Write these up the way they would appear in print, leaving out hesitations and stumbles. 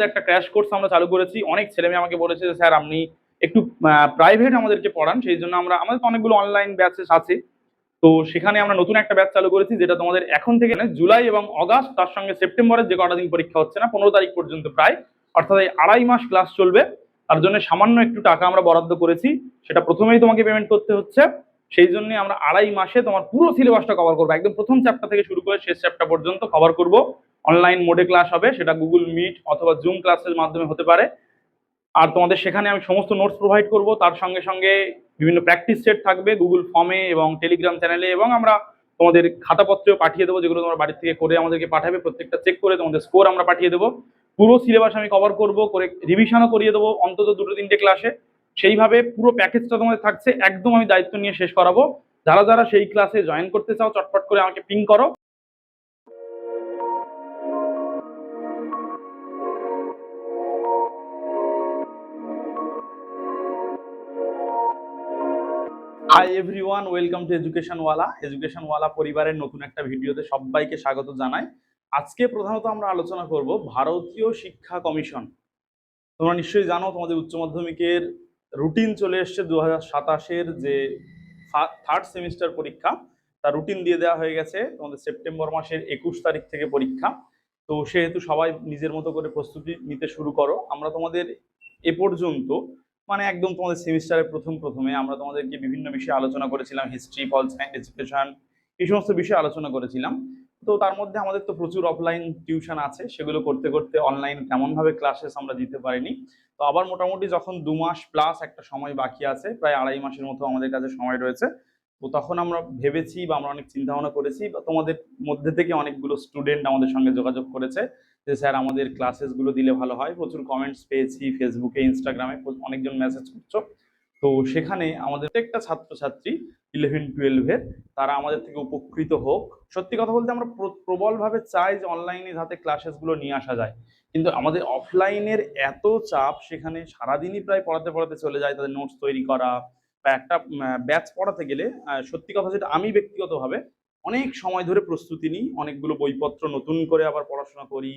একটা crash course আমরা চালু করেছি। অনেক ছেলেমেয়ে আমাকে বলেছে যে স্যার আপনি একটু প্রাইভেট আমাদেরকে পড়ান, সেই জন্য আমাদের তো অনেকগুলো অনলাইন ব্যাচেস আছে। তো সেখানে আমরা নতুন একটা ব্যাচ চালু করেছি, যেটা তোমাদের এখন থেকে জুলাই এবং অগাস্ট, তার সঙ্গে সেপ্টেম্বরের যে কটা দিন পরীক্ষা হচ্ছে না, 15 তারিখ পর্যন্ত প্রায়, অর্থাৎ এই 2.5 মাস ক্লাস চলবে। তার জন্য সামান্য একটু টাকা আমরা বরাদ্দ করেছি, সেটা প্রথমেই তোমাকে পেমেন্ট করতে হচ্ছে। সেই জন্য আমরা 2.5 মাসে তোমার পুরো সিলেবাসটা কভার করবো, একদম প্রথম চ্যাপ্টার থেকে শুরু করে শেষ চ্যাপ্টার পর্যন্ত কভার করব। অনলাইন মোডে ক্লাস হবে, সেটা গুগল মিট অথবা জুম ক্লাসের মাধ্যমে হতে পারে। আর তোমাদের সেখানে আমি সমস্ত নোটস প্রোভাইড করব, তার সঙ্গে সঙ্গে বিভিন্ন প্র্যাকটিস সেট থাকবে গুগল ফর্মে এবং টেলিগ্রাম চ্যানেলে, এবং আমরা তোমাদের খাতাপত্রেও পাঠিয়ে দেবো, যেগুলো তোমরা বাড়ির থেকে করে আমাদেরকে পাঠাবে। প্রত্যেকটা চেক করে তোমাদের স্কোর আমরা পাঠিয়ে দেবো। পুরো সিলেবাস আমি কভার করব, করে রিভিশনও করিয়ে দেবো অন্তত 2-3টে ক্লাসে। সেইভাবে পুরো প্যাকেজটা তোমাদের থাকছে, একদম আমি দায়িত্ব নিয়ে শেষ করাবো। যারা যারা সেই ক্লাসে জয়েন করতে চাও, চটপট করে আমাকে পিং করো। হাই এভরিওয়ান, ওয়েলকাম টু এডুকেশনওয়ালা পরিবারের নতুন একটা ভিডিওতে সবাইকে স্বাগত জানাই। আজকে প্রধানত আমরা আলোচনা করব ভারতীয় শিক্ষা কমিশন। তোমরা নিশ্চয়ই জানো তোমাদের উচ্চ মাধ্যমিকের রুটিন চলে এসছে। 2027-এর যে থার্ড সেমিস্টার পরীক্ষা, তার রুটিন দিয়ে দেওয়া হয়ে গেছে। তোমাদের সেপ্টেম্বর মাসের 21 তারিখ থেকে পরীক্ষা। তো সেহেতু সবাই নিজের মতো করে প্রস্তুতি নিতে শুরু করো। আমরা তোমাদের এ পর্যন্ত মানে একদম তোমাদের সেমিস্টারের প্রথমে আমরা তোমাদেরকে বিভিন্ন বিষয়ে আলোচনা করেছিলাম, হিস্ট্রি, পল সায়েন্স, এডুকেশন, এই সমস্ত বিষয়ে আলোচনা করেছিলাম। তো তার মধ্যে আমাদের তো প্রচুর অফলাইন টিউশন আছে, সেগুলো করতে করতে অনলাইন তেমন ভাবে ক্লাসেস আমরা দিতে পারিনি। তো আবার মোটামুটি যখন 2 মাস প্লাস একটা সময় বাকি আছে, প্রায় 2.5 মাসের মতো আমাদের কাছে সময় রয়েছে, তো তখন আমরা ভেবেছি বা আমরা অনেক চিন্তা ভাবনা করেছি, বা তোমাদের মধ্যে থেকে অনেকগুলো স্টুডেন্ট আমাদের সঙ্গে যোগাযোগ করেছে যে স্যার আমাদের ক্লাসেস গুলো দিলে ভালো হয়। প্রচুর কমেন্টস পেয়েছি ফেসবুকে, ইনস্টাগ্রামে, অনেকজন মেসেজ করছো। তো সেখানে আমাদের একটা ছাত্রছাত্রী 11-12-এর, তারা আমাদের থেকে উপকৃত হোক। সত্যি কথা বলতে আমরা প্রবলভাবে চাই যে অনলাইনে যাতে ক্লাসেস গুলো নিয়ে আসা যায়, কিন্তু আমাদের অফলাইনের এত চাপ, সেখানে সারাদিনই প্রায় পড়াতে পড়াতে চলে যায়, তাদের নোটস তৈরি করা বা একটা ব্যাচ পড়াতে গেলে সত্যি কথা যেটা আমি ব্যক্তিগতভাবে অনেক সময় ধরে প্রস্তুতি নিই, অনেকগুলো বইপত্র নতুন করে আবার পড়াশোনা করি।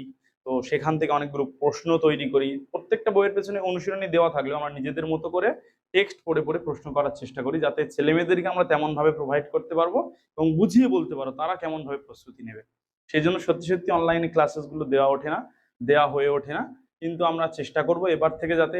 তো সেখান থেকে অনেকগুলো প্রশ্ন তৈরি করি। প্রত্যেকটা বইয়ের পেছনে অনুশীলনী দেওয়া থাকলেও আমরা নিজেদের মতো করে টেক্সট পড়ে পড়ে প্রশ্ন করার চেষ্টা করি, যাতে ছেলেমেয়েদেরকে আমরা তেমন ভাবে প্রোভাইড করতে পারবো এবং বুঝিয়ে বলতে পারো তারা কেমন ভাবে প্রস্তুতি নেবে। সেই জন্য সত্যি সত্যি অনলাইনে ক্লাসেস গুলো দেওয়া হয়ে ওঠে না। কিন্তু আমরা চেষ্টা করব এবার থেকে যাতে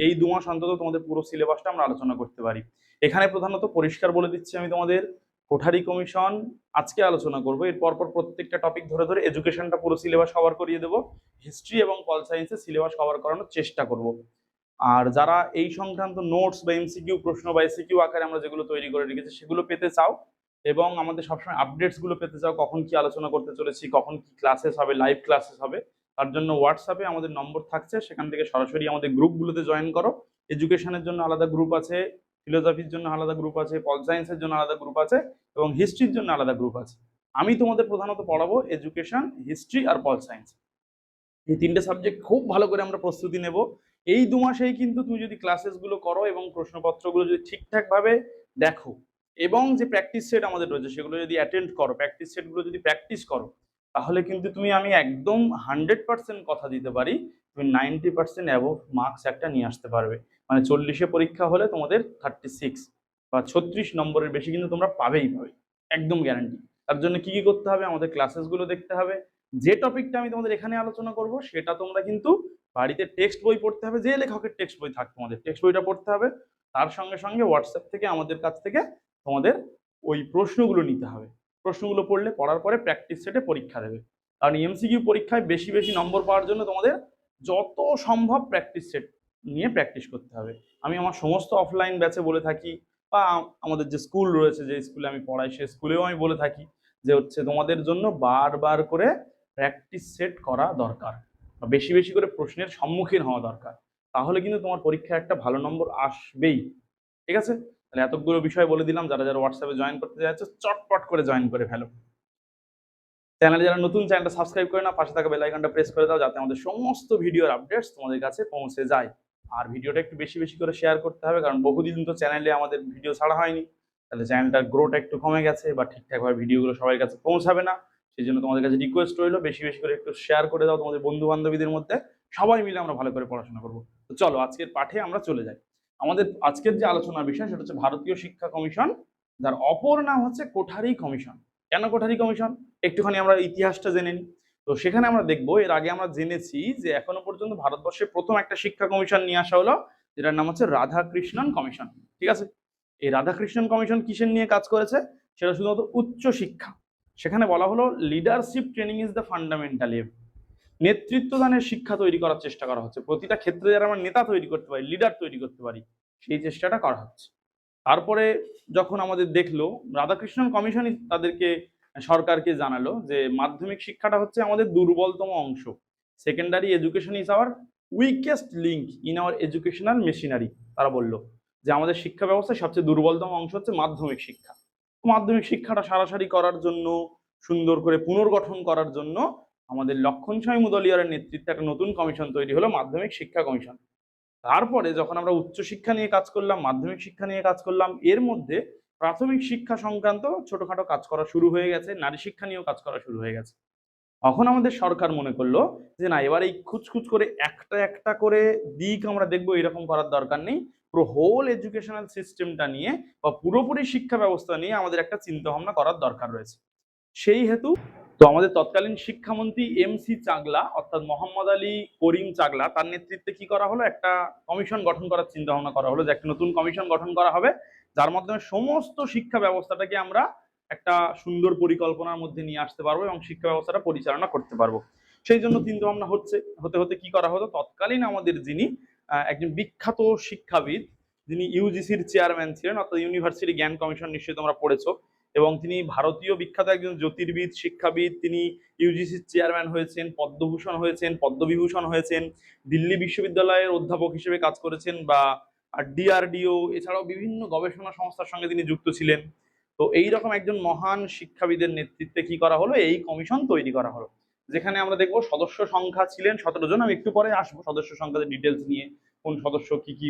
এই 2 মাস অন্তত তোমাদের পুরো সিলেবাসটা আমরা আলোচনা করতে পারি। এখানে প্রধানত পরিষ্কার বলে দিচ্ছি আমি তোমাদের, কোঠারি কমিশন আজকে আলোচনা করবো, এর পরপর প্রত্যেকটা টপিক ধরে ধরে এডুকেশনটা পুরো সিলেবাস কভার করিয়ে দেবো, হিস্ট্রি এবং পল সায়েন্সের সিলেবাস কভার করানোর চেষ্টা করব। আর যারা এই সংক্রান্ত নোটস বা এমসিকিউ প্রশ্ন বা এসিকিউ আকারে আমরা যেগুলো তৈরি করে রেখেছি সেগুলো পেতে চাও, এবং আমাদের সবসময় আপডেটস গুলো পেতে চাও, কখন কি আলোচনা করতে চলেছি, কখন কি ক্লাসেস হবে, লাইভ ক্লাসেস হবে, তার জন্য হোয়াটসঅ্যাপে আমাদের নম্বর থাকছে, সেখান থেকে সরাসরি আমাদের গ্রুপগুলোতে জয়েন করো। এডুকেশনের জন্য আলাদা গ্রুপ আছে, ফিলোসফির জন্য আলাদা গ্রুপ আছে, পল সায়েন্সের জন্য আলাদা গ্রুপ আছে, এবং হিস্ট্রির জন্য আলাদা গ্রুপ আছে। আমি তোমাদের প্রধানত পড়াবো এডুকেশন, হিস্ট্রি আর পল সায়েন্স। এই 3টে সাবজেক্ট খুব ভালো করে আমরা প্রস্তুতি নেব। এই 2 মাসেই কিন্তু তুমি যদি ক্লাসেস গুলো করো এবং প্রশ্নপত্রগুলো যদি ঠিকঠাক ভাবে দেখো, এবং যে প্র্যাকটিস সেট আমাদের রয়েছে সেগুলো যদি অ্যাটেন্ড করো, প্র্যাকটিস সেট গুলো যদি প্র্যাকটিস করো, তাহলে কিন্তু আমি একদম 100% কথা দিতে পারি তুমি 90% অ্যাবভ মার্কস একটা নিয়ে আসতে পারবে। মানে 40-এ পরীক্ষা হলে তোমাদের 36 বা 36 নম্বরের বেশি কিন্তু তোমরা পাবেই পাবে, একদম গ্যারান্টি। তার জন্য কি কি করতে হবে, আমাদের ক্লাসেস গুলো দেখতে হবে। যে টপিকটা আমি তোমাদের এখানে আলোচনা করব সেটা তোমরা কিন্তু বাড়িতে টেক্সট বই পড়তে হবে, যে লেখকের টেক্সট বই থাক তোমাদের টেক্সট বইটা পড়তে হবে। তার সঙ্গে সঙ্গে হোয়াটসঅ্যাপ থেকে আমাদের কাছ থেকে তোমাদের ওই প্রশ্নগুলো নিতে হবে। প্রশ্নগুলো পড়ার পরে প্র্যাকটিস সেটে পরীক্ষা দেবে। কারণ এমসিকিউ পরীক্ষায় বেশি বেশি নম্বর পাওয়ার জন্য তোমাদের যত সম্ভব প্র্যাকটিস সেট নিয়ে প্র্যাকটিস করতে হবে। আমি আমার সমস্ত অফলাইন ব্যাচে বলে থাকি, বা আমাদের যে স্কুল রয়েছে, যে স্কুলে আমি পড়াই সে স্কুলেও আমি বলে থাকি যে তোমাদের জন্য বারবার করে প্র্যাকটিস সেট করা দরকার, বেশি বেশি করে প্রশ্নের সম্মুখীন হওয়া দরকার। তাহলে কিন্তু তোমার পরীক্ষায় একটা ভালো নম্বর আসবেই। ঠিক আছে, তাহলে এতগুলো বিষয় বলে দিলাম। যারা যারা হোয়াটসঅ্যাপে জয়েন করতে যাচ্ছে চটপট করে জয়েন করে ফেলো। চ্যানেলে যারা নতুন, চ্যানেলটা সাবস্ক্রাইব করে না, পাশে থাকা বেল আইকনটা প্রেস করে দাও, যাতে আমাদের সমস্ত ভিডিওর আপডেটস তোমাদের কাছে পৌঁছে যায়। আর ভিডিওটা একটু বেশি বেশি করে শেয়ার করতে হবে, কারণ বহুদিন তো চ্যানেলে আমাদের ভিডিও ছাড়া হয়নি, তাহলে চ্যানেলটার গ্রোথটা একটু কমে গেছে বা ঠিকঠাকভাবে ভিডিওগুলো সবার কাছে পৌঁছাবে না। সেই জন্য তোমাদের কাছে রিকোয়েস্ট রইলো বেশি বেশি করে একটু শেয়ার করে দাও তোমাদের বন্ধু বান্ধবীদের মধ্যে, সবাই মিলে আমরা ভালো করে পড়াশোনা করবো। তো চলো আজকের পাঠে আমরা চলে যাই। আমাদের আজকের যে আলোচনার বিষয় সেটা হচ্ছে ভারতীয় শিক্ষা কমিশন, যার অপর নাম হচ্ছে কোঠারি কমিশন। কেন কোঠারি কমিশন, একটুখানি আমরা ইতিহাসটা জেনে নিই। তো সেখানে আমরা দেখবো, এর আগে আমরা জেনেছি যে এখনো পর্যন্ত ভারতবর্ষে প্রথম একটা শিক্ষা কমিশন নিয়ে আসা হলো, যেটার নাম হচ্ছে রাধাকৃষ্ণন কমিশন। ঠিক আছে, এই রাধাকৃষ্ণন কমিশন কিসের নিয়ে কাজ করেছে, সেটা শুধুমাত্র উচ্চ শিক্ষা। সেখানে বলা হলো leadership training is the fundamental aim, নেতৃত্বদানের শিক্ষা তৈরি করার চেষ্টা করা হচ্ছে। প্রতিটা ক্ষেত্রে যারা আমরা নেতা তৈরি করতে পারি, লিডার তৈরি করতে পারি, সেই চেষ্টাটা করা হচ্ছে। তারপরে যখন আমাদের দেখলো, রাধাকৃষ্ণন কমিশনই তাদেরকে, সরকারকে জানালো যে মাধ্যমিক শিক্ষাটা হচ্ছে আমাদের দুর্বলতম অংশ, secondary education is our weakest link in our educational machinery. তারা বলল যে আমাদের শিক্ষা ব্যবস্থায় সবচেয়ে দুর্বলতম অংশ হচ্ছে মাধ্যমিক শিক্ষা। মাধ্যমিক শিক্ষাটা সারাসারি করার জন্য, সুন্দর করে পুনর্গঠন করার জন্য আমাদের লক্ষণ স্বামী মুদলিয়ারের নেতৃত্বে একটা নতুন কমিশন তৈরি হলো, মাধ্যমিক শিক্ষা কমিশন। তারপরে যখন আমরা উচ্চ শিক্ষা নিয়ে কাজ করলাম, মাধ্যমিক শিক্ষা নিয়ে কাজ করলাম, এর মধ্যে প্রাথমিক শিক্ষা সংক্রান্ত ছোটখাটো কাজ করা শুরু হয়ে গেছে, নারী শিক্ষা নিয়েও কাজ করা শুরু হয়ে গেছে। তখন আমাদের সরকার মনে করলো যে না, এবার এই খুচখুচ করে একটা একটা করে দিক আমরা দেখবো, এরকম করার দরকার নেই। পুরো হোল এডুকেশনাল সিস্টেমটা নিয়ে বা পুরোপুরি শিক্ষা ব্যবস্থা নিয়ে আমাদের একটা চিন্তা ভাবনা করার দরকার রয়েছে। সেই হেতু তো আমাদের তৎকালীন শিক্ষামন্ত্রী MC চাগলা, অর্থাৎ মোহাম্মদ আলী করিম চাগলা, তার নেতৃত্বে কি করা হলো, একটা কমিশন গঠন করার চিন্তা ভাবনা করা হলো যে একটা নতুন কমিশন গঠন করা হবে, যার মাধ্যমে সমস্ত শিক্ষা ব্যবস্থাটাকে আমরা একটা সুন্দর পরিকল্পনার মধ্যে নিয়ে আসতে পারবো এবং শিক্ষা ব্যবস্থাটা পরিচালনা করতে পারবো। সেই জন্য চিন্তা ভাবনা হতে হতে কি করা হলো, তৎকালীন আমাদের যিনি একজন বিখ্যাত শিক্ষাবিদ, যিনি ইউজিসির চেয়ারম্যান ছিলেন, অর্থাৎ ইউনিভার্সিটি জ্ঞান কমিশন, নিশ্চয়ই তোমরা পড়েছো, এবং তিনি ভারতীয় বিখ্যাত একজন জ্যোতির্বিদ, শিক্ষাবিদ। তিনি ইউজিসির চেয়ারম্যান হয়েছেন, পদ্মভূষণ হয়েছেন, পদ্মবিভূষণ হয়েছেন, দিল্লি বিশ্ববিদ্যালয়ের অধ্যাপক হিসেবে কাজ করেছেন, বা DRDO, এছাড়াও বিভিন্ন গবেষণা সংস্থার সঙ্গে তিনি যুক্ত ছিলেন। তো এইরকম একজন মহান শিক্ষাবিদের নেতৃত্বে কি করা হলো, এই কমিশন তৈরি করা হলো, যেখানে আমরা দেখবো সদস্য সংখ্যা ছিলেন 17 জন। আমি একটু পরে আসবো সদস্য সংখ্যার ডিটেলস নিয়ে, কোন সদস্য কি কি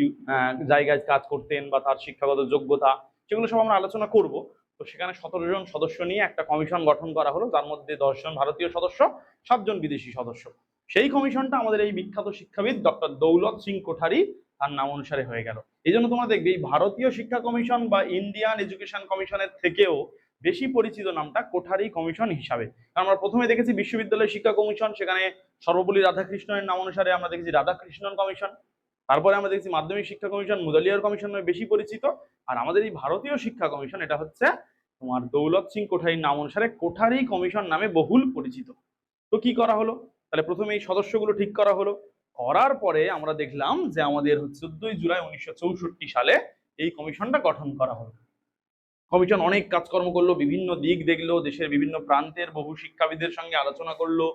জায়গায় কাজ করতেন বা তার শিক্ষাগত যোগ্যতা, সেগুলো সব আমরা আলোচনা করব। তো সেখানে 17 জন সদস্য নিয়ে একটা কমিশন গঠন করা হলো, যার মধ্যে 10 জন ভারতীয় সদস্য, 7 জন বিদেশি সদস্য। সেই কমিশনটা আমাদের এই বিখ্যাত শিক্ষাবিদ ডক্টর দৌলত সিং কোঠারি, তার নাম অনুসারে হয়ে গেল। এই জন্য তোমরা দেখবে এই ভারতীয় শিক্ষা কমিশন বা ইন্ডিয়ান এডুকেশন কমিশনের থেকেও বেশি পরিচিত নামটা কোঠারি কমিশন হিসাবে। কারণ আমরা প্রথমে দেখেছি বিশ্ববিদ্যালয় শিক্ষা কমিশন, সেখানে সর্বপল্লী রাধাকৃষ্ণনের নাম অনুসারে আমরা দেখেছি রাধাকৃষ্ণন কমিশন। তারপরে আমরা দেখছি মাধ্যমিক শিক্ষা কমিশন মুদালিয়ার কমিশন নামে বেশি পরিচিত। আর আমাদের এই ভারতীয় শিক্ষা কমিশন, এটা হচ্ছে তোমার দৌলত সিং কোঠারির নাম অনুসারে কোঠারি কমিশন নামে বহুল পরিচিত। তো কি করা হলো, তাহলে প্রথমে এই সদস্যগুলো ঠিক করা হলো। করার পরে আমরা দেখলাম যে আমাদের 14 জুলাই 1964 সালে এই কমিশনটা গঠন করা হলো। কমিশন অনেক কাজকর্ম করলো, বিভিন্ন দিক দেখলো, দেশের বিভিন্ন প্রান্তের বহু শিক্ষাবিদের সঙ্গে আলোচনা করলো।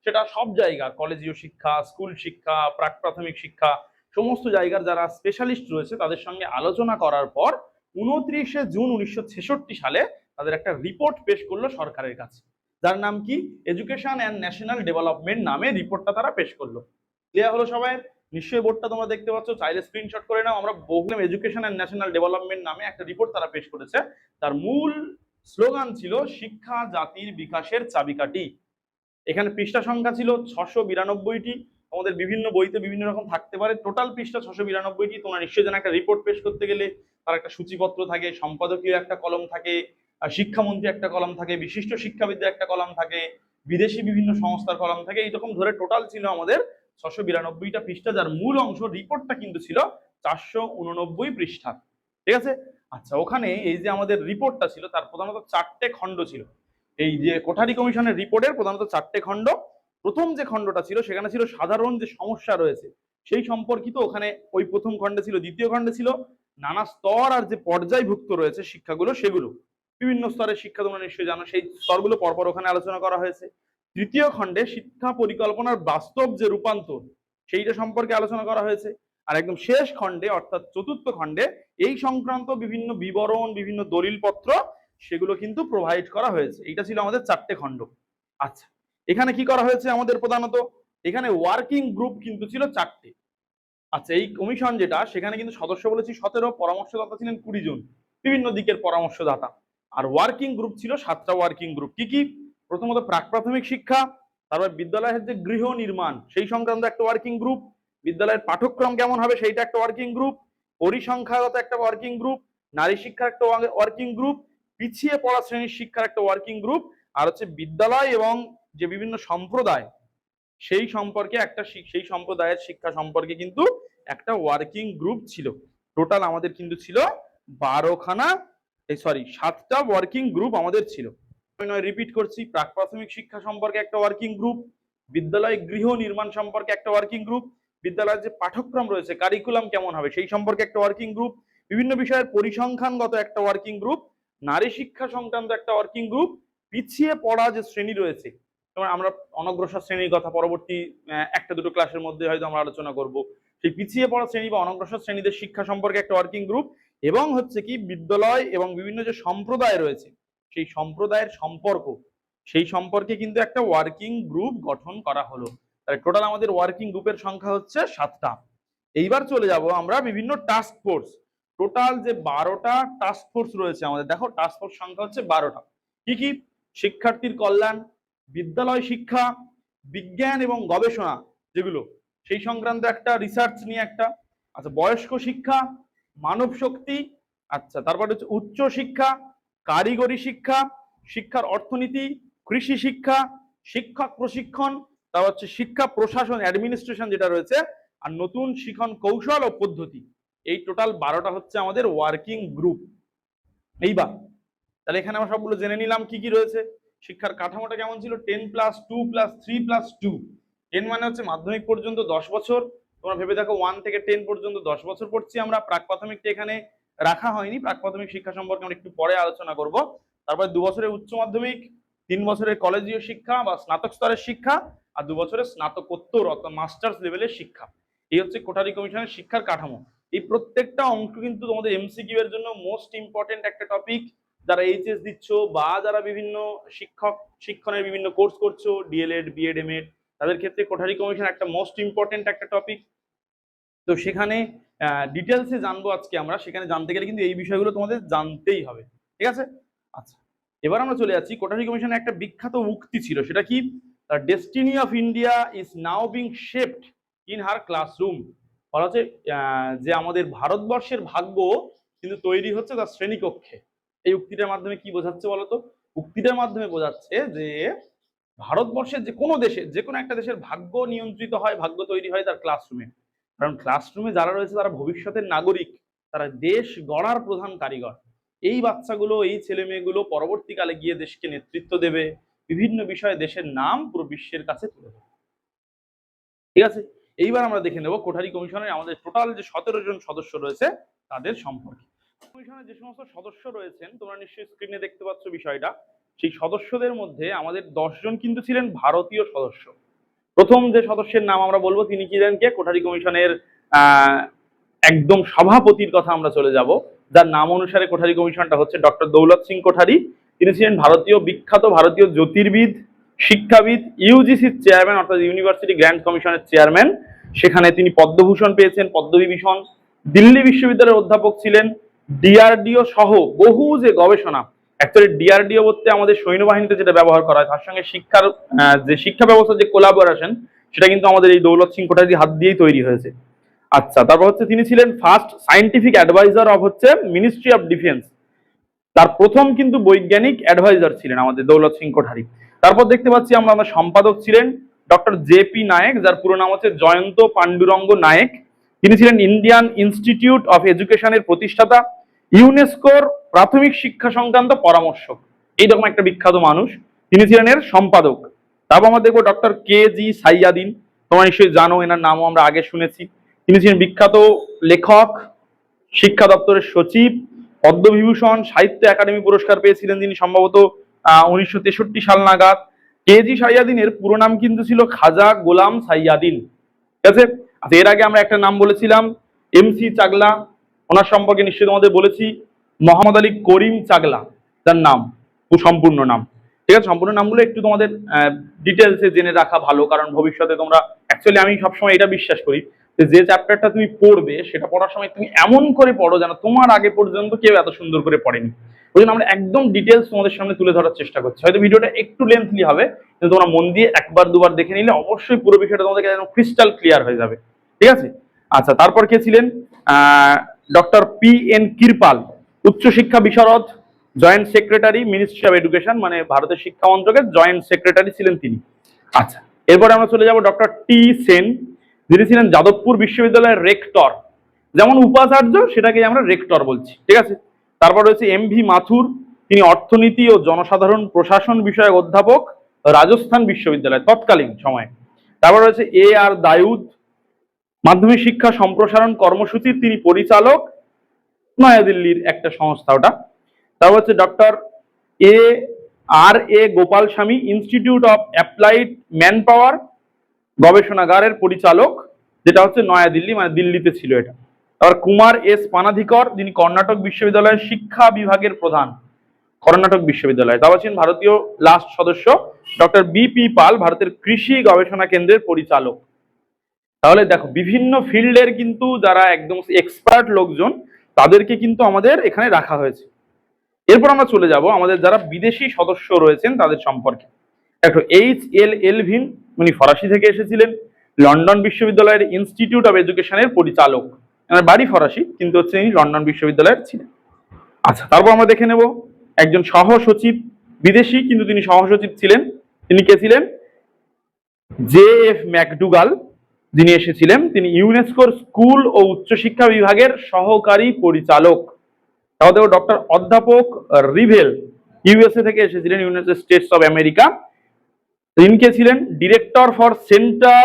সেটা সব জায়গা, কলেজীয় শিক্ষা, স্কুল শিক্ষা, প্রাক প্রাথমিক শিক্ষা, সমস্ত জায়গার যারা স্পেশালিস্ট রয়েছে তাদের সঙ্গে আলোচনা করার পর 29 জুন 1966 সালে তাদের একটা রিপোর্ট পেশ করলো সরকারের কাছে, যার নাম কি এডুকেশন অ্যান্ড ন্যাশনাল ডেভেলপমেন্ট নামে রিপোর্টটা তারা পেশ করলো। ক্লিয়ার হলো সবাই? নিশ্চয়ই বোর্ডটা তোমরা দেখতে পাচ্ছ, চাইলে স্ক্রিনশট করে নাও। আমরা বহু এডুকেশন অ্যান্ড ন্যাশনাল ডেভেলপমেন্ট নামে একটা রিপোর্ট তারা পেশ করেছে। তার মূল স্লোগান ছিল শিক্ষা জাতির বিকাশের চাবিকাঠি। এখানে পৃষ্ঠা সংখ্যা ছিল 692টি। আমাদের বিভিন্ন বইতে বিভিন্ন রকম থাকতে পারে, টোটাল পৃষ্ঠা 692টি। তোমরা নিশ্চয়ই জানো একটা রিপোর্ট পেশ করতে গেলে তার একটা সূচিপত্র থাকে, সম্পাদকীয় একটা কলম থাকে, শিক্ষামন্ত্রী একটা কলম থাকে, বিশিষ্ট শিক্ষাবিদদের একটা কলম থাকে, বিদেশি বিভিন্ন সংস্থার কলম থাকে। এইরকম ধরে টোটাল ছিল আমাদের 692টা পৃষ্ঠা, যার মূল অংশ রিপোর্টটা কিন্তু ছিল 489 পৃষ্ঠা। ঠিক আছে? আচ্ছা, ওখানে এই যে আমাদের রিপোর্টটা ছিল তার প্রধানত 4টে খণ্ড ছিল। এই যে কোঠারি কমিশনের রিপোর্টের প্রধানত 4টে খণ্ড। প্রথম যে খণ্ডটা ছিল সেখানে ছিল সাধারণ যে সমস্যা রয়েছে সেই সম্পর্কিত। ওখানে ওই প্রথম খণ্ডে ছিল। দ্বিতীয় খণ্ডে ছিল নানা স্তর আর যে পর্যায়ভুক্ত রয়েছে শিক্ষাগুলো, সেগুলো বিভিন্ন স্তরের শিক্ষা, তোমরা নিশ্চয়ই জানো, সেই স্তরগুলো পরপর ওখানে আলোচনা করা হয়েছে। তৃতীয় খণ্ডে শিক্ষা পরিকল্পনার বাস্তব যে রূপান্তর, সেইটা সম্পর্কে আলোচনা করা হয়েছে। আর একদম শেষ খণ্ডে, অর্থাৎ চতুর্থ খণ্ডে, এই সংক্রান্ত বিভিন্ন বিবরণ, বিভিন্ন দলিলপত্র, সেগুলো কিন্তু প্রোভাইড করা হয়েছে। এটা ছিল আমাদের 4টে খণ্ড। আচ্ছা, এখানে কি করা হয়েছে আমাদের প্রধানত, এখানে ওয়ার্কিং গ্রুপ কিন্তু ছিল 4টে। আচ্ছা, এই কমিশন যেটা, সেখানে কিন্তু সদস্য বলেছি 17, পরামর্শদাতা ছিলেন 20 জন, বিভিন্ন দিকের পরামর্শদাতা। আর ওয়ার্কিং গ্রুপ ছিল 7টা ওয়ার্কিং গ্রুপ। কি কি? প্রথমত প্রাক প্রাথমিক শিক্ষা, তারপর বিদ্যালয়ের যে গৃহ নির্মাণ সেই সংক্রান্ত একটা ওয়ার্কিং গ্রুপ, বিদ্যালয়ের পাঠ্যক্রম কেমন হবে সেইটা একটা ওয়ার্কিং গ্রুপ, পরিসংখ্যাগত একটা ওয়ার্কিং গ্রুপ, নারী শিক্ষার একটা ওয়ার্কিং গ্রুপ, পিছিয়ে পড়া শ্রেণীর শিক্ষার একটা ওয়ার্কিং গ্রুপ, আর হচ্ছে বিদ্যালয় এবং যে বিভিন্ন সম্প্রদায় সেই সম্পর্কে একটা সেই সম্প্রদায়ের শিক্ষা সম্পর্কে কিন্তু একটা ওয়ার্কিং গ্রুপ ছিল। টোটাল আমাদের কিন্তু ছিল 12খানা, সরি 7টা ওয়ার্কিং গ্রুপ আমাদের ছিল। রিপিট করছি, প্রাক প্রাথমিক শিক্ষা সম্পর্কে একটা ওয়ার্কিং গ্রুপ, বিদ্যালয় গৃহ নির্মাণ সম্পর্কে একটা ওয়ার্কিং গ্রুপ, বিদ্যালয়ের যে পাঠ্যক্রম রয়েছে কারিকুলাম কেমন হবে সেই সম্পর্কে একটা ওয়ার্কিং গ্রুপ, বিভিন্ন বিষয়ের পরিসংখ্যানগত একটা ওয়ার্কিং গ্রুপ, নারী শিক্ষা সংক্রান্ত একটা ওয়ার্কিং গ্রুপ, পিছিয়ে পড়া যে শ্রেণী রয়েছে, যেমন আমরা অনগ্রসর শ্রেণীর কথা পরবর্তী একটা দুটো ক্লাসের মধ্যে হয়তো আমরা আলোচনা করব, সেই পিছিয়ে পড়া শ্রেণী বা অনগ্রসর শ্রেণীদের শিক্ষা সম্পর্কে একটা ওয়ার্কিং গ্রুপ, এবং হচ্ছে কি বিদ্যালয় এবং বিভিন্ন যে সম্প্রদায় রয়েছে সেই সম্প্রদায়ের সম্পর্ক, সেই সম্পর্কে কিন্তু একটা ওয়ার্কিং গ্রুপ গঠন করা হলো। তাহলে টোটাল আমাদের ওয়ার্কিং গ্রুপের সংখ্যা হচ্ছে 7টা। এইবার চলে যাব আমরা বিভিন্ন টাস্ক ফোর্স। টোটাল যে 12টা টাস্ক ফোর্স রয়েছে আমাদের, দেখো টাস্ক ফোর্স সংখ্যা হচ্ছে 12টা। কি কি? শিক্ষার্থীর কল্যাণ, বিদ্যালয় শিক্ষা, বিজ্ঞান এবং গবেষণা যেগুলো সেই সংক্রান্ত একটা রিসার্চ নিয়ে একটা, আচ্ছা বয়স্ক শিক্ষা, মানব শক্তি, আচ্ছা তারপরে হচ্ছে উচ্চ শিক্ষা, কারিগরি শিক্ষা, শিক্ষার অর্থনীতি, কৃষি শিক্ষা, শিক্ষক প্রশিক্ষণ, তারপর হচ্ছে শিক্ষা প্রশাসন অ্যাডমিনিস্ট্রেশন যেটা রয়েছে, আর নতুন শিখন কৌশল ও পদ্ধতি। এই টোটাল 12টা হচ্ছে আমাদের ওয়ার্কিং গ্রুপ। এইবার তাহলে এখানে আমরা সবগুলো জেনে নিলাম কি কি রয়েছে। শিক্ষার কাঠামোটা কেমন ছিল? 10+2+3+2। 10 মানে হচ্ছে মাধ্যমিক পর্যন্ত 10 বছর। তোমরা ভেবে দেখো 1 থেকে 10 পর্যন্ত 10 বছর পড়ছি আমরা। প্রাক প্রাথমিকটা এখানে রাখা হয়নি, প্রাক প্রাথমিক শিক্ষা সম্পর্কে আমরা একটু পরে আলোচনা করব। তারপরে 2 বছরের উচ্চ মাধ্যমিক, 3 বছরের কলেজীয় শিক্ষা বা স্নাতক স্তরের শিক্ষা, আর 2 বছরের স্নাতকোত্তর অর্থাৎ মাস্টার্স লেভেলের শিক্ষা। এই হচ্ছে কোঠারি কমিশনের শিক্ষার কাঠামো। এই প্রত্যেকটা অংশ কিন্তু তোমাদের এমসিকিউ এর জন্য মোস্ট ইম্পর্টেন্ট একটা টপিক। যারা এইচএস দিচ্ছ বা যারা বিভিন্ন শিক্ষণের বিভিন্ন কোর্স করছো, ডিএলএড, বিএড, এমএড, তাদের ক্ষেত্রে কোঠারি কমিশন একটা মোস্ট ইম্পর্টেন্ট একটা টপিক। তো সেখানে ডিটেলসে জানবো আজকে আমরা। সেখানে জানতে গেলে কিন্তু এই বিষয়গুলো তোমাদের জানতেই হবে, ঠিক আছে? আচ্ছা, এবার আমরা চলে যাচ্ছি। কোঠারি কমিশনের একটা বিখ্যাত উক্তি ছিল, সেটা কি? The destiny of India is now being shaped in her classroom. বলা হচ্ছে যে আমাদের ভারতবর্ষের ভাগ্য কিন্তু তৈরি হচ্ছে তার শ্রেণীকক্ষে। এই উক্তিটার মাধ্যমে কি বোঝাচ্ছে বলতো? উক্তিটার মাধ্যমে বোঝাচ্ছে যে ভারতবর্ষের যে কোনো দেশে, যে কোনো একটা দেশের ভাগ্য নিয়ন্ত্রিত হয়, ভাগ্য তৈরি হয় তার ক্লাসরুমে। কারণ ক্লাসরুমে যারা রয়েছে তারা ভবিষ্যতের নাগরিক, তারা দেশ গড়ার প্রধান কারিগর। এই বাচ্চাগুলো, এই ছেলে মেয়েগুলো পরবর্তীকালে গিয়ে দেশকে নেতৃত্ব দেবে, বিভিন্ন বিষয়ে দেশের নাম পুরো বিশ্বের কাছে তুলে ধরবে। ঠিক আছে, এইবার আমরা দেখে নেব কোঠারি কমিশনের আমাদের টোটাল যে 17 জন সদস্য রয়েছে তাদের সম্পর্কে। কমিশনের যে সমস্ত সদস্য রয়েছেন তোমরা নিশ্চয়ই স্ক্রিনে দেখতে পাচ্ছ বিষয়টা। সেই সদস্যদের মধ্যে আমাদের 10 জন কিন্তু ছিলেন ভারতীয় সদস্য। প্রথম যে সদস্যের নাম আমরা বলবো তিনি ছিলেন কে? কোঠারি কমিশনের একদম সভাপতির কথা আমরা চলে যাব, যার নাম অনুসারে কোঠারি কমিশনটা হচ্ছে ডক্টর দৌলত সিং কোঠারি। তিনি ছিলেন বিখ্যাত ভারতীয় জ্যোতির্বিদ, শিক্ষাবিদ, ইউজিসির চেয়ারম্যান অর্থাৎ ইউনিভার্সিটি গ্র্যান্ড কমিশনের চেয়ারম্যান। সেখানে তিনি পদ্মভূষণ পেয়েছেন, পদ্মবিভূষণ। দিল্লি বিশ্ববিদ্যালয়ের অধ্যাপক ছিলেন। ডিআরডিও সহ বহু যে গবেষণা, অ্যাকচুয়ালি ডিআরডিও বলতে আমাদের সৈন্যবাহিনীতে যেটা ব্যবহার করা হয়, তার সঙ্গে শিক্ষার যে শিক্ষা ব্যবস্থার যে কোলাবোরেশন, সেটা কিন্তু আমাদের এই দৌলত সিং কোঠারির হাত দিয়েই তৈরি হয়েছে। আচ্ছা, তারপর হচ্ছে তিনি ছিলেন ফার্স্ট সায়েন্টিফিক অ্যাডভাইজার অফ হচ্ছে মিনিস্ট্রি অফ ডিফেন্স। তার প্রথম কিন্তু বৈজ্ঞানিক অ্যাডভাইজার ছিলেন আমাদের দৌলত সিং কোঠারি। তারপর দেখতে পাচ্ছি আমরা সম্পাদক ছিলেন ডক্টর জেপি নায়েক, যার পুরো নাম হচ্ছে জয়ন্ত পাণ্ডুরঙ্গ নায়েক। তিনি ছিলেন ইন্ডিয়ান ইনস্টিটিউট অফ এডুকেশনের প্রতিষ্ঠাতা, ইউনেস্কোর প্রাথমিক শিক্ষা সংক্রান্ত পরামর্শক। এইরকম একটা বিখ্যাত মানুষ, তিনি ছিলেন এর সম্পাদক। তারপর আমরা দেখবো ডক্টর কে জি সাইয়াদিন। তোমরা নিশ্চয়ই জানো, এনার নামও আমরা আগে শুনেছি। তিনি ছিলেন বিখ্যাত লেখক, শিক্ষা দপ্তরের সচিব, পদ্মবিভূষণ, সাহিত্য একাডেমি পুরস্কার পেয়েছিলেন তিনি সম্ভবত 1963 সাল নাগাদ। কেজি সাইয়াদিনের পুরো নাম কিন্তু ছিল খাজা গোলাম সাইয়াদিন, ঠিক আছে? আচ্ছা, এর আগে আমরা একটা নাম বলেছিলাম এমসি চাগলা, ওনার সম্পর্কে নিশ্চয়ই তোমাদের বলেছি। মোহাম্মদ আলী করিম চাগলা তার নাম, সম্পূর্ণ নাম, ঠিক আছে? সম্পূর্ণ নামগুলো একটু তোমাদের ডিটেলসে জেনে রাখা ভালো, কারণ ভবিষ্যতে তোমরা, অ্যাকচুয়ালি আমি সবসময় এটা বিশ্বাস করি যে চ্যাপ্টারটা তুমি পড়বে সেটা পড়ার সময় তুমি এমন করে পড়ো যেন তোমার আগে পর্যন্ত কেউ এত সুন্দর করে পড়েনি। ওই জন্য আমরা একদম ডিটেলস তোমাদের সামনে তুলে ধরার চেষ্টা করছি। হয়তো ভিডিওটা একটু লেন্থলি হবে, কিন্তু তোমরা মন দিয়ে একবার দুবার দেখে নিলে অবশ্যই পুরো বিষয়টা তোমাদের কাছে একদম ক্রিস্টাল ক্লিয়ার হয়ে যাবে। ঠিক আছে? আচ্ছা, তারপর কে ছিলেন? Doctor P.N. কিরপাল, উচ্চশিক্ষা বিশারদ, joint secretary, ministry of education, মানে ভারতের শিক্ষা মন্ত্রকের জয়েন্ট সেক্রেটারি ছিলেন তিনি। আচ্ছা, এরপরে আমরা চলে যাব ডক্টর টি সেন, যিনি ছিলেন যাদবপুর বিশ্ববিদ্যালয়ের রেক্টর। যেমন উপাচার্য, সেটাকে আমরা রেক্টর বলছি। ঠিক আছে? তারপর রয়েছে M.V. মাথুর, তিনি অর্থনীতি ও জনসাধারণ প্রশাসন বিষয়ক অধ্যাপক, রাজস্থান বিশ্ববিদ্যালয় তৎকালীন সময়ে। তারপর রয়েছে A.R. দাউদ, মাধ্যমিক শিক্ষা সম্প্রসারণ কর্মসূচির তিনি পরিচালক, নয়াদিল্লির একটা সংস্থা ওটা। তারপর হচ্ছে ডক্টর A.R.A. গোপাল স্বামী, institute of applied man power গবেষণাগারের পরিচালক, যেটা হচ্ছে নয়াদিল্লি, মানে দিল্লিতে ছিল এটা। তারপর কুমার এস পানাধিকর, যিনি কর্ণাটক বিশ্ববিদ্যালয়ের শিক্ষা বিভাগের প্রধান, কর্ণাটক বিশ্ববিদ্যালয়। তারপর ছিলেন ভারতীয় লাস্ট সদস্য ডক্টর বি.পি. পাল, ভারতের কৃষি গবেষণা কেন্দ্রের পরিচালক। তাহলে দেখো, বিভিন্ন ফিল্ডের কিন্তু যারা একদম এক্সপার্ট লোকজন, তাদেরকে কিন্তু আমাদের এখানে রাখা হয়েছে। এরপর আমরা চলে যাব আমাদের যারা বিদেশি সদস্য রয়েছেন তাদের সম্পর্কে। দেখো, H.L. এলভিন, উনি ফরাসি থেকে এসেছিলেন, লন্ডন বিশ্ববিদ্যালয়ের ইনস্টিটিউট অফ এডুকেশনের পরিচালক। আমার বাড়ি ফরাসি, কিন্তু হচ্ছে ইনি লন্ডন বিশ্ববিদ্যালয়ের ছিলেন। আচ্ছা, তারপর আমরা দেখে নেব একজন সহসচিব, বিদেশি কিন্তু তিনি সহসচিব ছিলেন। তিনি কে ছিলেন? J.F. ম্যাকডুগাল, যিনি এসেছিলেন, তিনি ইউনেস্কোর স্কুল ও উচ্চশিক্ষা বিভাগের সহকারী পরিচালক। তারপর ডক্টর অধ্যাপক রিভেল, USA থেকে এসেছিলেন, ইউনাইটেড স্টেটস অফ আমেরিকা। তিনি কে ছিলেন? Director for centre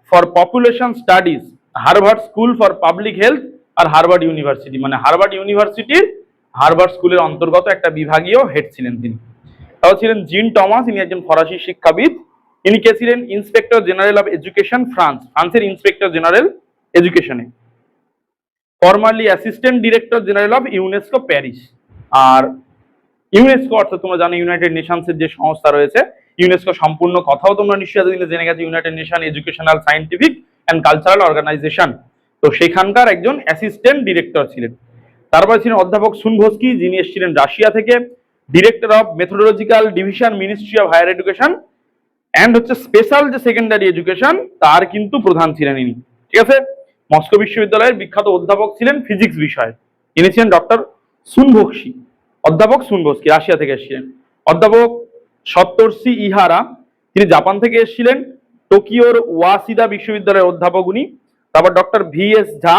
for population studies, Harvard School for Public Health আর হার্ভার্ড ইউনিভার্সিটি, মানে হার্ভার্ড ইউনিভার্সিটির হার্ভার্ড স্কুলের অন্তর্গত একটা বিভাগীয় হেড ছিলেন তিনি। তারপর ছিলেন জিন টমাস, ইনি একজন ফরাসি শিক্ষাবিদ। ইনি কে ছিলেন? ইন্সপেক্টর জেনারেল অফ এডুকেশন, ফ্রান্সের ইন্সপেক্টর জেনারেল এডুকেশনে, formerly assistant director general of UNESCO Paris. আর ইউনেস্কো অর্থাৎ তোমরা জানো ইউনাইটেড নেশনসের যে সংস্থা রয়েছে, ইউনেস্কো সম্পূর্ণ কথাও তোমরা নিশ্চয়ই এতদিনে জেনে গেছো, United Nation Educational, Scientific and Cultural Organization. তো সেখানকার একজন অ্যাসিস্ট্যান্ট ডিরেক্টর ছিলেন। তারপরে ছিলেন অধ্যাপক সুনভস্কি, যিনি এসেছিলেন রাশিয়া থেকে, director of methodological division, ministry of higher education and হচ্ছে স্পেশাল যে সেকেন্ডারি এডুকেশন, তার কিন্তু প্রধান ছিলেন ইনি। ঠিক আছে? মস্কো বিশ্ববিদ্যালয়ের বিখ্যাত অধ্যাপক ছিলেন ফিজিক্স বিষয়ে, ইনি ছিলেন ডক্টর সুনভস্কি, অধ্যাপক সুনভস্কি, রাশিয়া থেকে এসেছিলেন। অধ্যাপক সত্তর্ষি ইহারা, তিনি জাপান থেকে এসেছিলেন, টোকিওর ওয়াসিদা বিশ্ববিদ্যালয়ের অধ্যাপক উনি। তারপর ডক্টর V.S. ঝা,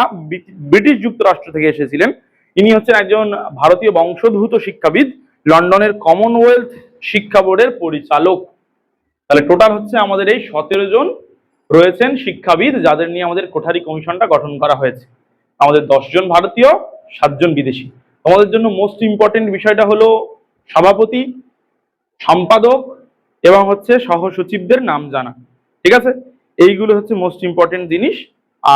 ব্রিটিশ যুক্তরাষ্ট্র থেকে এসেছিলেন, ইনি হচ্ছেন একজন ভারতীয় বংশোদ্ভূত শিক্ষাবিদ, লন্ডনের কমনওয়েলথ শিক্ষা বোর্ডের পরিচালক। তাহলে টোটাল হচ্ছে আমাদের এই 17 জন রয়েছেন শিক্ষাবিদ, যাদের নিয়ে আমাদের কোঠারি কমিশনটা গঠন করা হয়েছে। আমাদের 10 জন ভারতীয়, 7 জন বিদেশি। তোমাদের জন্য মোস্ট ইম্পর্টেন্ট বিষয়টা হলো সভাপতি, সম্পাদক এবং হচ্ছে সহসচিবদের নাম জানা। ঠিক আছে? এইগুলো হচ্ছে মোস্ট ইম্পর্টেন্ট জিনিস।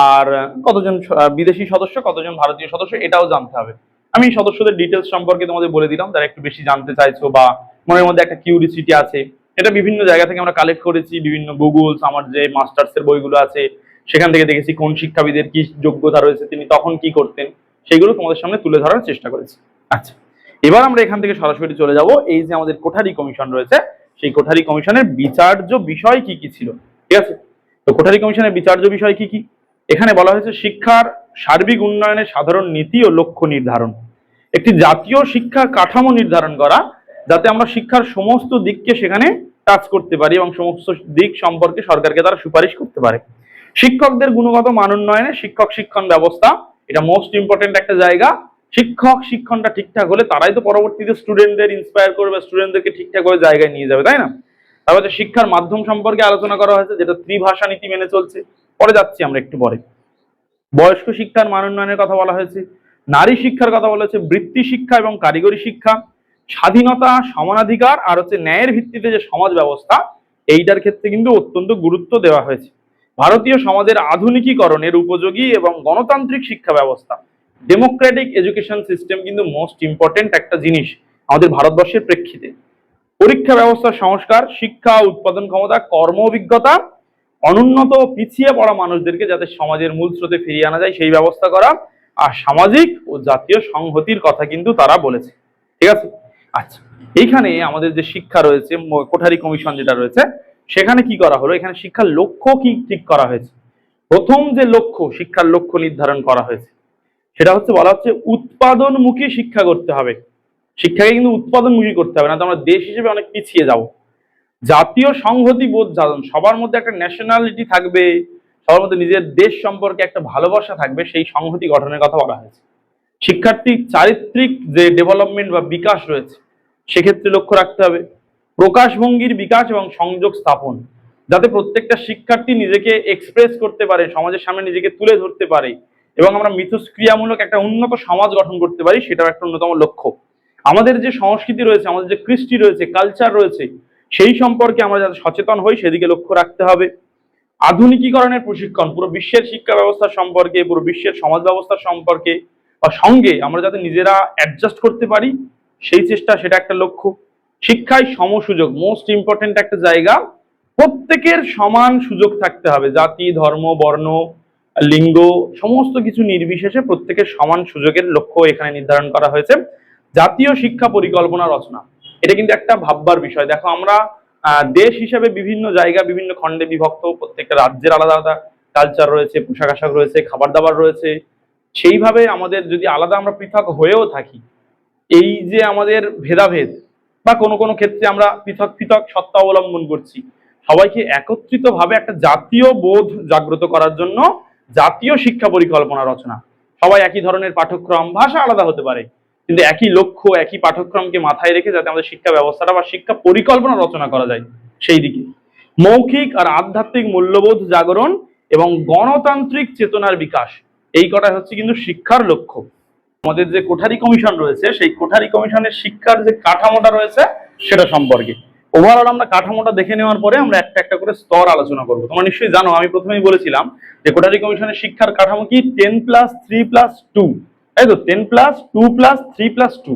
আর কতজন বিদেশি সদস্য, কতজন ভারতীয় সদস্য, এটাও জানতে হবে। আমি সদস্যদের ডিটেলস সম্পর্কে তোমাদের বলে দিলাম, যারা একটু বেশি জানতে চাইছো বা মনের মধ্যে একটা কিউরিসিটি আছে। এটা বিভিন্ন জায়গা থেকে আমরা কালেক্ট করেছি, বিভিন্ন গুগলস, আমার যে মাস্টার্সের বইগুলো আছে সেখান থেকে দেখেছি কোন শিক্ষাবিদের কি যোগ্যতা রয়েছে, তিনি তখন কি করতেন, সেগুলো তোমাদের সামনে তুলে ধরার চেষ্টা করেছি। আচ্ছা, এবার আমরা এখান থেকে সরাসরি চলে যাব এই যে আমাদের কোঠারি কমিশন রয়েছে, সেই কোঠারি কমিশনের বিচার্য বিষয় কি কি ছিল। ঠিক আছে? তো কোঠারি কমিশনের বিচার্য বিষয় কি কি? এখানে বলা হয়েছে শিক্ষার সার্বিক উন্নয়নের সাধারণ নীতি ও লক্ষ্য নির্ধারণ, একটি জাতীয় শিক্ষা কাঠামো নির্ধারণ করা, যাতে আমরা শিক্ষার সমস্ত দিককে সেখানে টাচ করতে পারি এবং সমস্ত দিক সম্পর্কে সরকারকে তারা সুপারিশ করতে পারে। শিক্ষকদের গুণগত মান উন্নয়নে শিক্ষক শিক্ষণ ব্যবস্থা, এটা মোস্ট ইম্পর্টেন্ট একটা জায়গা। শিক্ষক শিক্ষণটা ঠিকঠাক হলে তারাই তো পরবর্তীতে স্টুডেন্টদের ইন্সপায়ার করবে, স্টুডেন্টদেরকে ঠিকঠাক করে জায়গায় নিয়ে যাবে, তাই না? তারপরে শিক্ষার মাধ্যম সম্পর্কে আলোচনা করা হয়েছে, যেটা ত্রিভাষা নীতি মেনে চলছে। পরে যাচ্ছি আমরা একটু পরে। বয়স্ক শিক্ষার মান উন্নয়নের কথা বলা হয়েছে, নারী শিক্ষার কথা বলা হয়েছে, বৃত্তি শিক্ষা এবং কারিগরি শিক্ষা, স্বাধীনতা, সমানাধিকার আর হচ্ছে ন্যায়ের ভিত্তিতে যে সমাজ ব্যবস্থা, এইটার ক্ষেত্রে কিন্তু অত্যন্ত গুরুত্ব দেওয়া হয়েছে। ভারতীয় সমাজের আধুনিকীকরণের উপযোগী এবং গণতান্ত্রিক শিক্ষা ব্যবস্থা, ডেমোক্রেটিক এডুকেশন সিস্টেম কিন্তু মোস্ট ইম্পর্টেন্ট একটা জিনিস আমাদের ভারতবর্ষের প্রেক্ষিতে। পরীক্ষা ব্যবস্থার সংস্কার, শিক্ষা, উৎপাদন ক্ষমতা, কর্ম অভিজ্ঞতা, অনুন্নত পিছিয়ে পড়া মানুষদেরকে যাতে সমাজের মূল স্রোতে ফিরিয়ে আনা যায় সেই ব্যবস্থা করা, আর সামাজিক ও জাতীয় সংহতির কথা কিন্তু তারা বলেছে। ঠিক আছে। আচ্ছা, এইখানে আমাদের যে শিক্ষা রয়েছে, কোঠারি কমিশন যেটা রয়েছে, সেখানে কি করা হলো, এখানে শিক্ষার লক্ষ্য কি ঠিক করা হয়েছে। প্রথম যে লক্ষ্য, শিক্ষার লক্ষ্য নির্ধারণ করা হয়েছে, সেটা হচ্ছে বলা হচ্ছে উৎপাদনমুখী শিক্ষা করতে হবে। শিক্ষাকে কিন্তু উৎপাদনমুখী করতে হবে, না তো আমরা দেশ হিসেবে অনেক পিছিয়ে যাব। জাতীয় সংহতি বোধ জানন, সবার মধ্যে একটা ন্যাশনালিটি থাকবে, সবার মধ্যে নিজের দেশ সম্পর্কে একটা ভালোবাসা থাকবে, সেই সংহতি গঠনের কথা বলা হয়েছে। শিক্ষার্থীর চারিত্রিক যে ডেভেলপমেন্ট বা বিকাশ রয়েছে, সেক্ষেত্রে লক্ষ্য রাখতে হবে। প্রকাশভঙ্গির বিকাশ এবং সংযোগ স্থাপন, যাতে প্রত্যেকটা শিক্ষার্থী নিজেকে এক্সপ্রেস করতে পারে, সমাজের সামনে নিজেকে তুলে ধরতে পারে, এবং আমরা মিথস্ক্রিয়ামূলক একটা উন্নত সমাজ গঠন করতে পারি, সেটাও একটা অন্যতম লক্ষ্য। আমাদের যে সংস্কৃতি রয়েছে, আমাদের যে কৃষ্টি রয়েছে, কালচার রয়েছে, সেই সম্পর্কে আমরা যাতে সচেতন হই, সেদিকে লক্ষ্য রাখতে হবে। আধুনিকীকরণের প্রশিক্ষণ, পুরো বিশ্বের শিক্ষা ব্যবস্থা সম্পর্কে, পুরো বিশ্বের সমাজ ব্যবস্থা সম্পর্কে বা সঙ্গে আমরা যাতে নিজেরা অ্যাডজাস্ট করতে পারি, সেই চেষ্টা, সেটা একটা লক্ষ্য। শিক্ষায় সমসুযোগ, মোস্ট ইম্পর্টেন্ট একটা জায়গা। প্রত্যেকের সমান সুযোগ থাকতে হবে, জাতি, ধর্ম, বর্ণ, লিঙ্গ, সমস্ত কিছু নির্বিশেষে প্রত্যেকের সমান সুযোগের লক্ষ্য এখানে নির্ধারণ করা হয়েছে। জাতীয় শিক্ষা পরিকল্পনা রচনা, এটা কিন্তু একটা ভাববার বিষয়। দেখো, আমরা দেশ হিসেবে বিভিন্ন জায়গা, বিভিন্ন খণ্ডে বিভক্ত, প্রত্যেকটা রাজ্যের আলাদা আলাদা কালচার রয়েছে, পোশাক আশাক রয়েছে, খাবার দাবার রয়েছে। সেইভাবে আমাদের যদি আলাদা আমরা পৃথক হয়েও থাকি, এই যে আমাদের ভেদাভেদ বা কোনো কোনো ক্ষেত্রে আমরা পৃথক পৃথক সত্তা অবলম্বন করছি, সবাইকে একত্রিত ভাবে একটা জাতীয় বোধ জাগ্রত করার জন্য জাতীয় শিক্ষা পরিকল্পনা রচনা। সবাই একই ধরনের পাঠ্যক্রম, ভাষা আলাদা হতে পারে, কিন্তু একই লক্ষ্য, একই পাঠ্যক্রমকে মাথায় রেখে যাতে আমাদের শিক্ষা ব্যবস্থাটা বা শিক্ষা পরিকল্পনা রচনা করা যায়, সেই দিকে। মৌখিক আর আধ্যাত্মিক মূল্যবোধ জাগরণ এবং গণতান্ত্রিক চেতনার বিকাশ, এই কটাই হচ্ছে কিন্তু শিক্ষার লক্ষ্য। আমাদের যে কোঠারি কমিশন রয়েছে, সেই কোঠারি কমিশনের শিক্ষার যে কাঠামোটা রয়েছে, সেটা সম্পর্কে ওভারঅল আমরা কাঠামোটা দেখে নেওয়ার পরে আমরা একটা একটা করে স্তর আলোচনা করবো। তোমরা নিশ্চয়ই জানো, আমি প্রথমেই বলেছিলাম যে কোঠারি কমিশনের শিক্ষার কাঠামো কি 10+3+2, তাই তো? 10+2+3+2,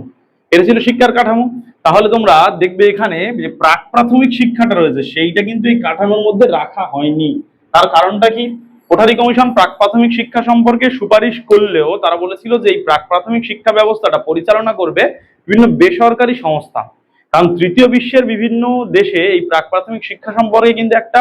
এটা ছিল শিক্ষার কাঠামো। তাহলে তোমরা দেখবে এখানে যে প্রাক প্রাথমিক শিক্ষাটা রয়েছে, সেইটা কিন্তু এই কাঠামোর মধ্যে রাখা হয়নি। তার কারণটা কি? কোঠারি কমিশন প্রাক প্রাথমিক শিক্ষা সম্পর্কে সুপারিশ করলেও তারা বলেছিল যে এই প্রাক প্রাথমিক শিক্ষা ব্যবস্থাটা পরিচালনা করবে বিভিন্ন বেসরকারি সংস্থা। কারণ তৃতীয় বিশ্বের বিভিন্ন দেশে এই প্রাক প্রাথমিক শিক্ষা সম্পর্কে কিন্তু একটা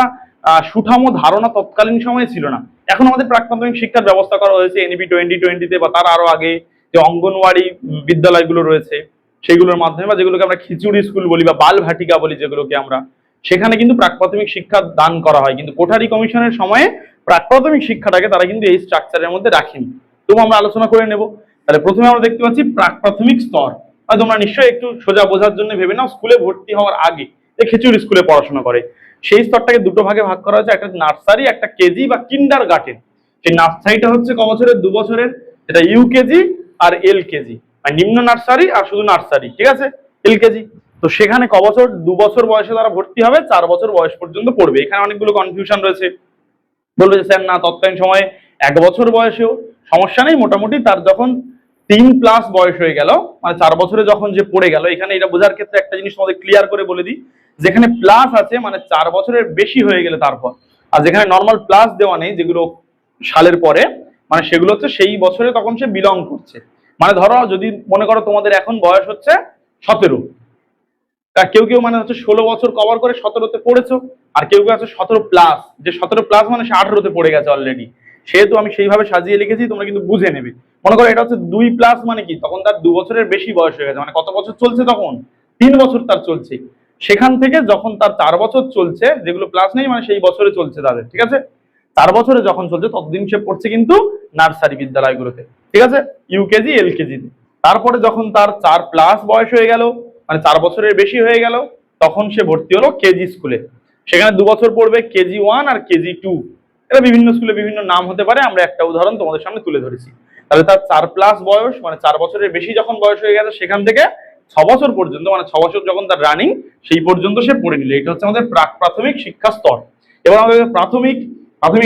সুঠামো ধারণা তৎকালীন সময়ে ছিল না। এখন আমাদের প্রাক প্রাথমিক শিক্ষার ব্যবস্থা করা হয়েছে এনইপি 2020-তে, বা তার আরো আগে যে অঙ্গনওয়াড়ি বিদ্যালয়গুলো রয়েছে, সেগুলোর মাধ্যমে, বা যেগুলোকে আমরা খিচুড়ি স্কুল বলি বা বাল ভাটিকা বলি যেগুলোকে আমরা, সেখানে কিন্তু প্রাক প্রাথমিক শিক্ষা দান করা হয়। কিন্তু কোঠারি কমিশনের সময়ে প্রাক প্রাথমিক শিক্ষাটাকে তারা কিন্তু এই স্ট্রাকচারের মধ্যে রাখেনি। তবু আমরা আলোচনা করে নেব। তাহলে প্রথমে আমরা দেখতে পাচ্ছি প্রাক প্রাথমিক স্তর। তোমরা নিশ্চয়ই একটু সোজা বোঝার জন্য ভেবে নাও, স্কুলে ভর্তি হওয়ার আগে যে খিচুড়ি স্কুলে পড়াশোনা করে, সেই স্তরটাকে দুটো ভাগে ভাগ করা হয়েছে, একটা নার্সারি, একটা কেজি বা কিন্ডার গার্ডেন। সেই নার্সারিটা হচ্ছে ক বছরের? 2 বছরের, যেটা ইউকেজি আর এলকেজি, আর নিম্ন নার্সারি আর শুধু নার্সারি, ঠিক আছে, এলকেজি। তো সেখানে ক বছর? 2 বছর বয়সে তারা ভর্তি হবে, 4 বছর বয়স পর্যন্ত পড়বে। এখানে অনেকগুলো কনফিউশন রয়েছে, বলবে যে স্যার না, তৎকালীন সময়ে 1 বছর বয়সেও সমস্যা নেই, মোটামুটি তার যখন 3+ বয়স হয়ে গেল, মানে 4 বছরে যখন যে পড়ে গেল। এখানে এটা বোঝার ক্ষেত্রে একটা জিনিস তোমাদের ক্লিয়ার করে বলে দিই, যেখানে প্লাস আছে মানে 4 বছরের বেশি হয়ে গেলে তারপর, আর যেখানে নর্মাল প্লাস দেওয়া নেই, যেগুলো সালের পরে, মানে সেগুলো হচ্ছে সেই বছরে তখন সে বিলং করছে। মানে ধরো, যদি মনে করো তোমাদের এখন বয়স হচ্ছে 17, কেউ কেউ মানে হচ্ছে 16 বছর কভার করে 17তে পড়েছো, আর কেউ কেউ আছে 17+, যে 17+ মানে সে 18তে পড়ে গেছে অলরেডি। সেহেতু আমি সেইভাবে সাজিয়ে লিখেছি, তোমরা কিন্তু বুঝে নেবে। মনে করো এটা হচ্ছে 2+, মানে কি, তখন তার 2 বছরের বেশি বয়স হয়ে গেছে, মানে কত বছর চলছে তখন? 3 বছর তার চলছে। সেখান থেকে যখন তার 4 বছর চলছে, যেগুলো প্লাস নেই মানে সেই বছরে চলছে তাদের, ঠিক আছে, 4 বছরে যখন চলছে ততদিন সে পড়ছে কিন্তু নার্সারি বিদ্যালয়গুলোতে, ঠিক আছে, ইউকেজি এলকেজিতে। তারপরে যখন তার 4+ বয়স হয়ে গেল, মানে 4 বছরের বেশি হয়ে গেল, তখন সে ভর্তি হলো কেজি স্কুলে। সেখানে 2 বছর পড়বে, KG1 আর KG2। এটা বিভিন্ন স্কুলে বিভিন্ন নাম হতে পারে, আমরা একটা উদাহরণ তোমাদের সামনে তুলে ধরেছি। তাহলে তার 4+ বয়স, মানে 4 বছরের বেশি যখন বয়স হয়ে গেছে, সেখান থেকে 6 বছর পর্যন্ত, মানে 6 বছর যখন তার রানিং, সেই পর্যন্ত সে পড়ে নিল। এটা হচ্ছে আমাদের প্রাক প্রাথমিক শিক্ষা স্তর। এবং আমাদের প্রাথমিক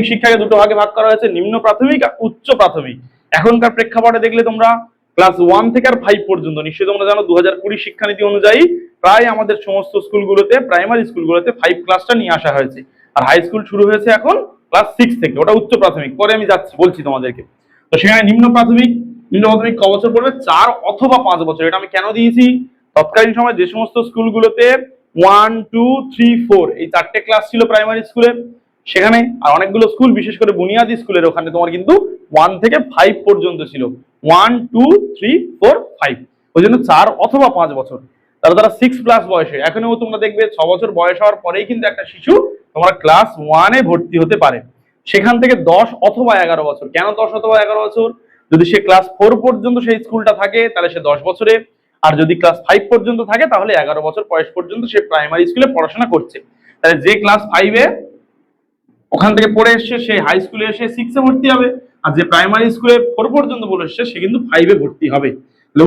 শিক্ষাকে দুটো ভাগে ভাগ করা হয়েছে, নিম্ন প্রাথমিক আর উচ্চ প্রাথমিক। এখনকার প্রেক্ষাপটে দেখলে তোমরা ক্লাস 1 থেকে আর 5 পর্যন্ত, নিশ্চয়ই তোমরা জানো 2020 শিক্ষানীতি অনুযায়ী প্রায় আমাদের সমস্ত স্কুলগুলোতে, প্রাইমারি স্কুলগুলোতে 5 ক্লাসটা নিয়ে আসা হয়েছে। আর হাই স্কুল শুরু হয়েছে এখন ক্লাস 6 থেকে, ওটা উচ্চ প্রাথমিক, পরে আমি যাচ্ছি বলছি তোমাদেরকে। তো সেখানে নিম্ন প্রাথমিক নিম্ন মাধ্যমিক ক বছর পড়বে? 4 অথবা 5 বছর। এটা আমি কেন দিয়েছি, তৎকালীন সময় যে সমস্ত স্কুলগুলোতে 1, 2, 3, 4 এই 4টে ক্লাস ছিল প্রাইমারি স্কুলে, সেখানে আর অনেকগুলো স্কুল বিশেষ করে বুনিয়াদী স্কুলের ওখানে তোমার কিন্তু 1 থেকে 5 পর্যন্ত ছিল, 1, 2, 3, 4, 5, ওই জন্য 4 অথবা 5 বছর। তাহলে তারা 6+ বয়সে, এখনো তোমরা দেখবে 6 বছর বয়স হওয়ার পরেই কিন্তু একটা শিশু তোমার ক্লাস 1-এ ভর্তি হতে পারে। সেখান থেকে 10 অথবা 11 বছর। কেন 10 অথবা 11 বছর? যদি সে ক্লাস 4 পর্যন্ত সেই স্কুলটা থাকে তাহলে সে 10 বছরে, আর যদি ক্লাস 5 পর্যন্ত থাকে তাহলে 11 বছর বয়স পর্যন্ত সে প্রাইমারি স্কুলে পড়াশোনা করছে। তাহলে যে ক্লাস 5-এ ওখান থেকে পড়ে এসছে সে হাই স্কুলে এসে 6-এ ভর্তি হবে, আর যে প্রাইমারি স্কুলে 4 পর্যন্ত পড়ে এসছে সে কিন্তু 5-এ ভর্তি হবে।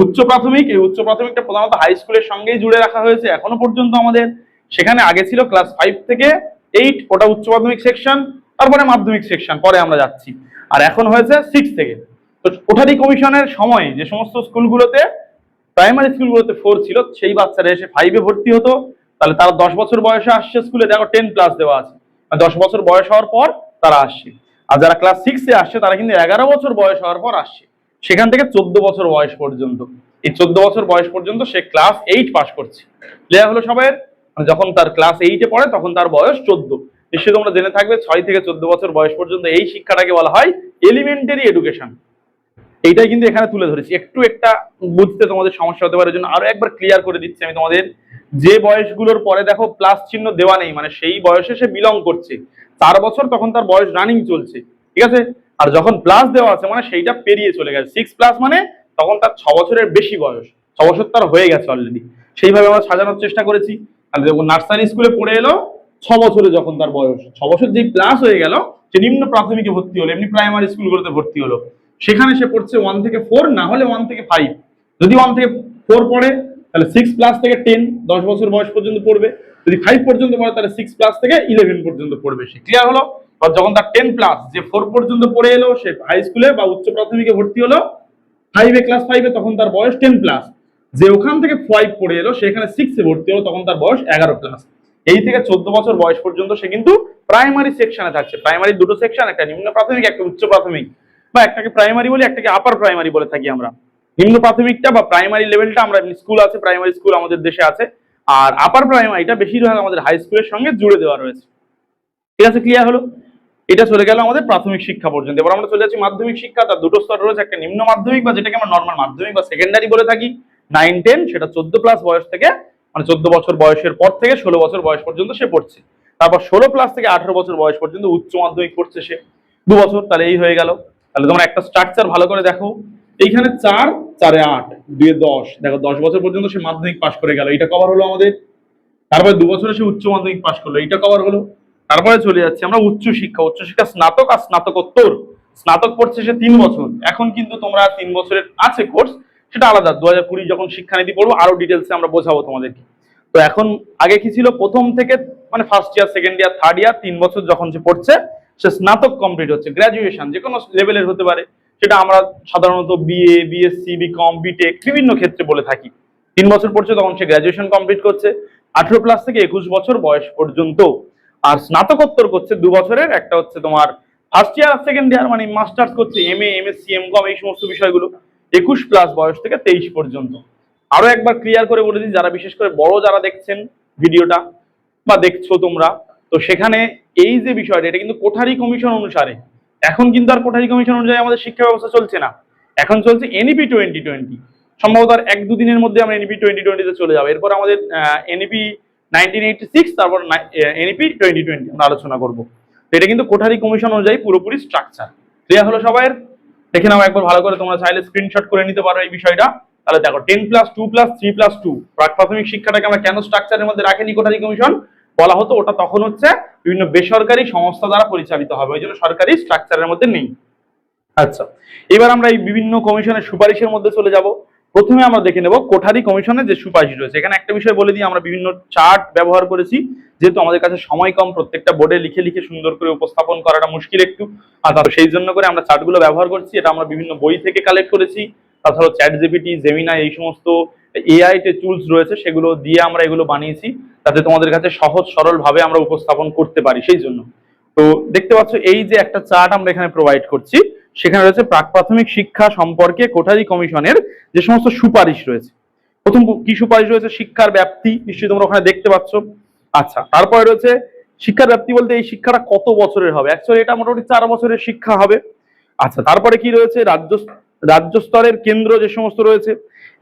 উচ্চ প্রাথমিক, এই উচ্চ প্রাথমিকটা প্রধানত হাই স্কুলের সঙ্গেই জুড়ে রাখা হয়েছে এখনো পর্যন্ত আমাদের। সেখানে আগে ছিল ক্লাস 5 থেকে 8, ওটা উচ্চ প্রাথমিক সেকশন, তারপরে মাধ্যমিক সেকশন, পরে আমরা যাচ্ছি। আর এখন হয়েছে 6 থেকে। তো কোঠারি কমিশনের সময় যে সমস্ত স্কুলগুলোতে প্রাইমারি স্কুলগুলোতে 4 ছিল সেই বাচ্চারা এসে 5-এ ভর্তি হতো, তাহলে তারা 10 বছর বয়সে আসছে স্কুলে, দেখো 10+ দেওয়া আছে, 10 বছর বয়স হওয়ার পর তারা আসছে। আর যারা ক্লাস 6-এ আসছে তারা কিন্তু 11 বছর বয়স হওয়ার পর আসছে। সেখান থেকে 14 বছর বয়স পর্যন্ত, এই 14 বছর বয়স পর্যন্ত সে ক্লাস 8 পাস করছে। ক্লিয়ার হলো সবাই? যখন তার ক্লাস 8-এ পড়ে তখন তার বয়স 14। নিশ্চয়ই তোমরা জেনে থাকবে 6 থেকে 14 বছর বয়স পর্যন্ত এই শিক্ষাটাকে বলা হয় এলিমেন্টারি এডুকেশন। এইটাই কিন্তু এখানে তুলে ধরেছি। একটু একটা বুঝতে তোমাদের সমস্যা হতে পারে, জন্য আরো একবার ক্লিয়ার করে দিচ্ছি আমি তোমাদের। যে বয়সগুলোর পরে দেখো প্লাস চিহ্ন দেওয়া নেই, মানে সেই বয়সে সে বিলং করছে, 4 বছর তখন তার বয়স রানিং চলছে, ঠিক আছে? আর যখন প্লাস দেওয়া আছে মানে সেইটা পেরিয়ে চলে গেছে, 6+ মানে তখন তার 6 বছরের বেশি বয়স, 6 বছর তার হয়ে গেছে অলরেডি। সেইভাবে আমরা সাজানোর চেষ্টা করেছি। আর যখন নার্সারি স্কুলে পড়ে এলো 6 বছরে, যখন তার বয়স 6 বছর যেই প্লাস হয়ে গেল, যে নিম্ন প্রাথমিকে ভর্তি হলো, এমনি প্রাইমারি স্কুলগুলোতে ভর্তি হলো, সেখানে সে পড়ছে 1 থেকে 4, না হলে 1 থেকে 5। যদি 1 থেকে 4 পড়ে তাহলে 6+ থেকে 10, 10 বছর বয়স পর্যন্ত পড়বে। যদি 5 পর্যন্ত পড়ে তাহলে 6+ থেকে 11 পর্যন্ত পড়বে সে। ক্লিয়ার হলো? আর যখন তার 10+, যে 4 পর্যন্ত পড়ে এলো, সে হাই স্কুলে বা উচ্চ প্রাথমিকে ভর্তি হলো 5-এ, ক্লাস 5-এ, তখন তার বয়স 10+। যে ওখান থেকে 5 পড়ে এলো সেখানে 6-এ ভর্তি হলো, তখন তার বয়স 11+। এই থেকে 14 বছর বয়স পর্যন্ত সে কিন্তু প্রাইমারি সেকশনে থাকছে। প্রাইমারি দুটো সেকশন, একটা নিম্ন প্রাথমিক, একটা উচ্চ প্রাথমিক, বা একটাকে প্রাইমারি বলি, একটাকে আপার প্রাইমারি বলে থাকি আমরা। নিম্ন প্রাথমিকটা বা প্রাইমারি লেভেলটা আমরা স্কুল আছে, প্রাইমারি স্কুল আমাদের দেশে আছে, আর আপার প্রাইমারিটা বেশিরভাগ আমাদের হাই স্কুলের সঙ্গে জুড়ে দেওয়া রয়েছে। ঠিক আছে? ক্লিয়ার হলো? এটা চলে গেল আমাদের প্রাথমিক শিক্ষা পর্যন্ত। এবার আমরা চলে যাচ্ছি মাধ্যমিক শিক্ষা। তার দুটো স্তর রয়েছে, একটা নিম্ন মাধ্যমিক বা যেটাকে আমরা নর্মাল মাধ্যমিক বা সেকেন্ডারি বলে থাকি, 9, 10, সেটা 14+ বয়স থেকে, মানে 14 বছর বয়সের পর থেকে 16 বছর বয়স পর্যন্ত সে পড়ছে। তারপর 16+ থেকে 18 বছর বয়স পর্যন্ত উচ্চ মাধ্যমিক পড়ছে সে 2 বছর। তাহলে এই হয়ে গেল। তাহলে তোমরা একটা স্ট্রাকচার ভালো করে দেখো, এইখানে 4, 4-এ 8, 2-এ 10, দেখো 10 বছর পর্যন্ত সে মাধ্যমিক পাস করে গেল, এটা কভার হলো আমাদের। তারপরে 2 বছরে সে উচ্চ মাধ্যমিক পাস করলো, এটা কভার হলো। তারপরে চলে যাচ্ছে আমরা উচ্চ শিক্ষা। উচ্চ শিক্ষা স্নাতক আর স্নাতকোত্তর। স্নাতক পড়ছে সে 3 বছর। এখন কিন্তু তোমরা 3 বছরের আছে কোর্স, সেটা আলাদা। 2020 যখন শিক্ষানীতি পড়বো আরো ডিটেলসে আমরা বোঝাবো তোমাদেরকে। তো এখন আগে কি ছিল, প্রথম থেকে মানে first year, second year, third year, 3 বছর যখন সে পড়ছে, সে স্নাতক কমপ্লিট হচ্ছে। গ্রাজুয়েশন যে কোনো লেভেলের হতে পারে, সেটা আমরা সাধারণত বিএ, বিএসসি, বিকম, বিটেক বিভিন্ন ক্ষেত্রে বলে থাকি। 3 বছর পড়ছে তখন সে গ্রাজুয়েশন কমপ্লিট করছে, 18+ থেকে 21 বছর বয়স পর্যন্ত। আর স্নাতকোত্তর করছে 2 বছরের, একটা হচ্ছে তোমার ফার্স্ট ইয়ার আর সেকেন্ড ইয়ার, মানে মাস্টার্স করছে, এমএ, এমএসসি, এমকম, এই সমস্ত বিষয়গুলো 21+ বয়স থেকে 23 পর্যন্ত। আরো একবার ক্লিয়ার করে বলে দিই, যারা বিশেষ করে বড় যারা দেখছেন ভিডিওটা বা দেখছো তোমরা, তো সেখানে এই যে বিষয়টা, এটা কিন্তু কোঠারি কমিশন অনুসারে। এখন কিন্তু আর কোঠারি কমিশন অনুযায়ী আমাদের শিক্ষা ব্যবস্থা চলছে না, এখন চলছে এনইপি 2020। সম্ভবত আর 1-2 দিনের মধ্যে আমরা এনইপি 2020-তে চলে যাবো। এরপর আমাদের এনইপি 1986, তারপর এনইপি 2020 আমরা আলোচনা করবো। তো এটা কিন্তু কোঠারি কমিশন অনুযায়ী পুরোপুরি স্ট্রাকচার। ক্লিয়ার হলো সবাই? দেখে নাও একবার ভালো করে, তোমরা চাইলে স্ক্রিনশট করে নিতে পারো এই বিষয়টা। তাহলে দেখো 10+2+3+2 প্রাক প্রাথমিক শিক্ষাটাকে আমরা কেন স্ট্রাকচারের মধ্যে রাখিনি কোঠারি কমিশন বলা হতো, ওটা তখন হচ্ছে বিভিন্ন বেসরকারি সংস্থা দ্বারা পরিচালিত হবে, ওই জন্য সরকারি স্ট্রাকচারের মধ্যে নেই। আচ্ছা, এবার আমরা এই বিভিন্ন কমিশনের সুপারিশের মধ্যে চলে যাব। প্রথমে আমরা দেখে নেব কোঠারি কমিশনের যে সুপারিশ রয়েছে। এখানে একটা বিষয় বলে দিই, আমরা বিভিন্ন চার্ট ব্যবহার করেছি, যেহেতু আমাদের কাছে সময় কম, প্রত্যেকটা বোর্ডে লিখে লিখে সুন্দর করে উপস্থাপন করাটা মুশকিল একটু, আর সেই জন্য করে আমরা চার্টগুলো ব্যবহার করছি। এটা আমরা বিভিন্ন বই থেকে কালেক্ট করেছি, তাছাড়া চ্যাট জিপিটি, জেমিনাই, এই সমস্ত এআই তে টুলস রয়েছে, সেগুলো দিয়ে আমরা এগুলো বানিয়েছি, যাতে তোমাদের কাছে সহজ সরল ভাবে আমরা উপস্থাপন করতে পারি, সেই জন্য। তো দেখতে পাচ্ছ এই যে একটা চার্ট আমরা এখানে প্রোভাইড করছি, সেখানে রয়েছে প্রাক প্রাথমিক শিক্ষা সম্পর্কে কোঠারি কমিশনের যে সমস্ত সুপারিশ রয়েছে। প্রথম কি সুপারিশ রয়েছে? শিক্ষার ব্যাপ্তি, নিশ্চয়ই তোমরা ওখানে দেখতে পাচ্ছ। আচ্ছা, তারপরে রয়েছে শিক্ষার ব্যাপ্তি বলতে এই শিক্ষাটা কত বছরের হবে। অ্যাকচুয়ালি এটা মোটামুটি 4 বছরের শিক্ষা হবে। আচ্ছা, তারপরে কি রয়েছে? রাজ্য স্তরের কেন্দ্র যে সমস্ত রয়েছে,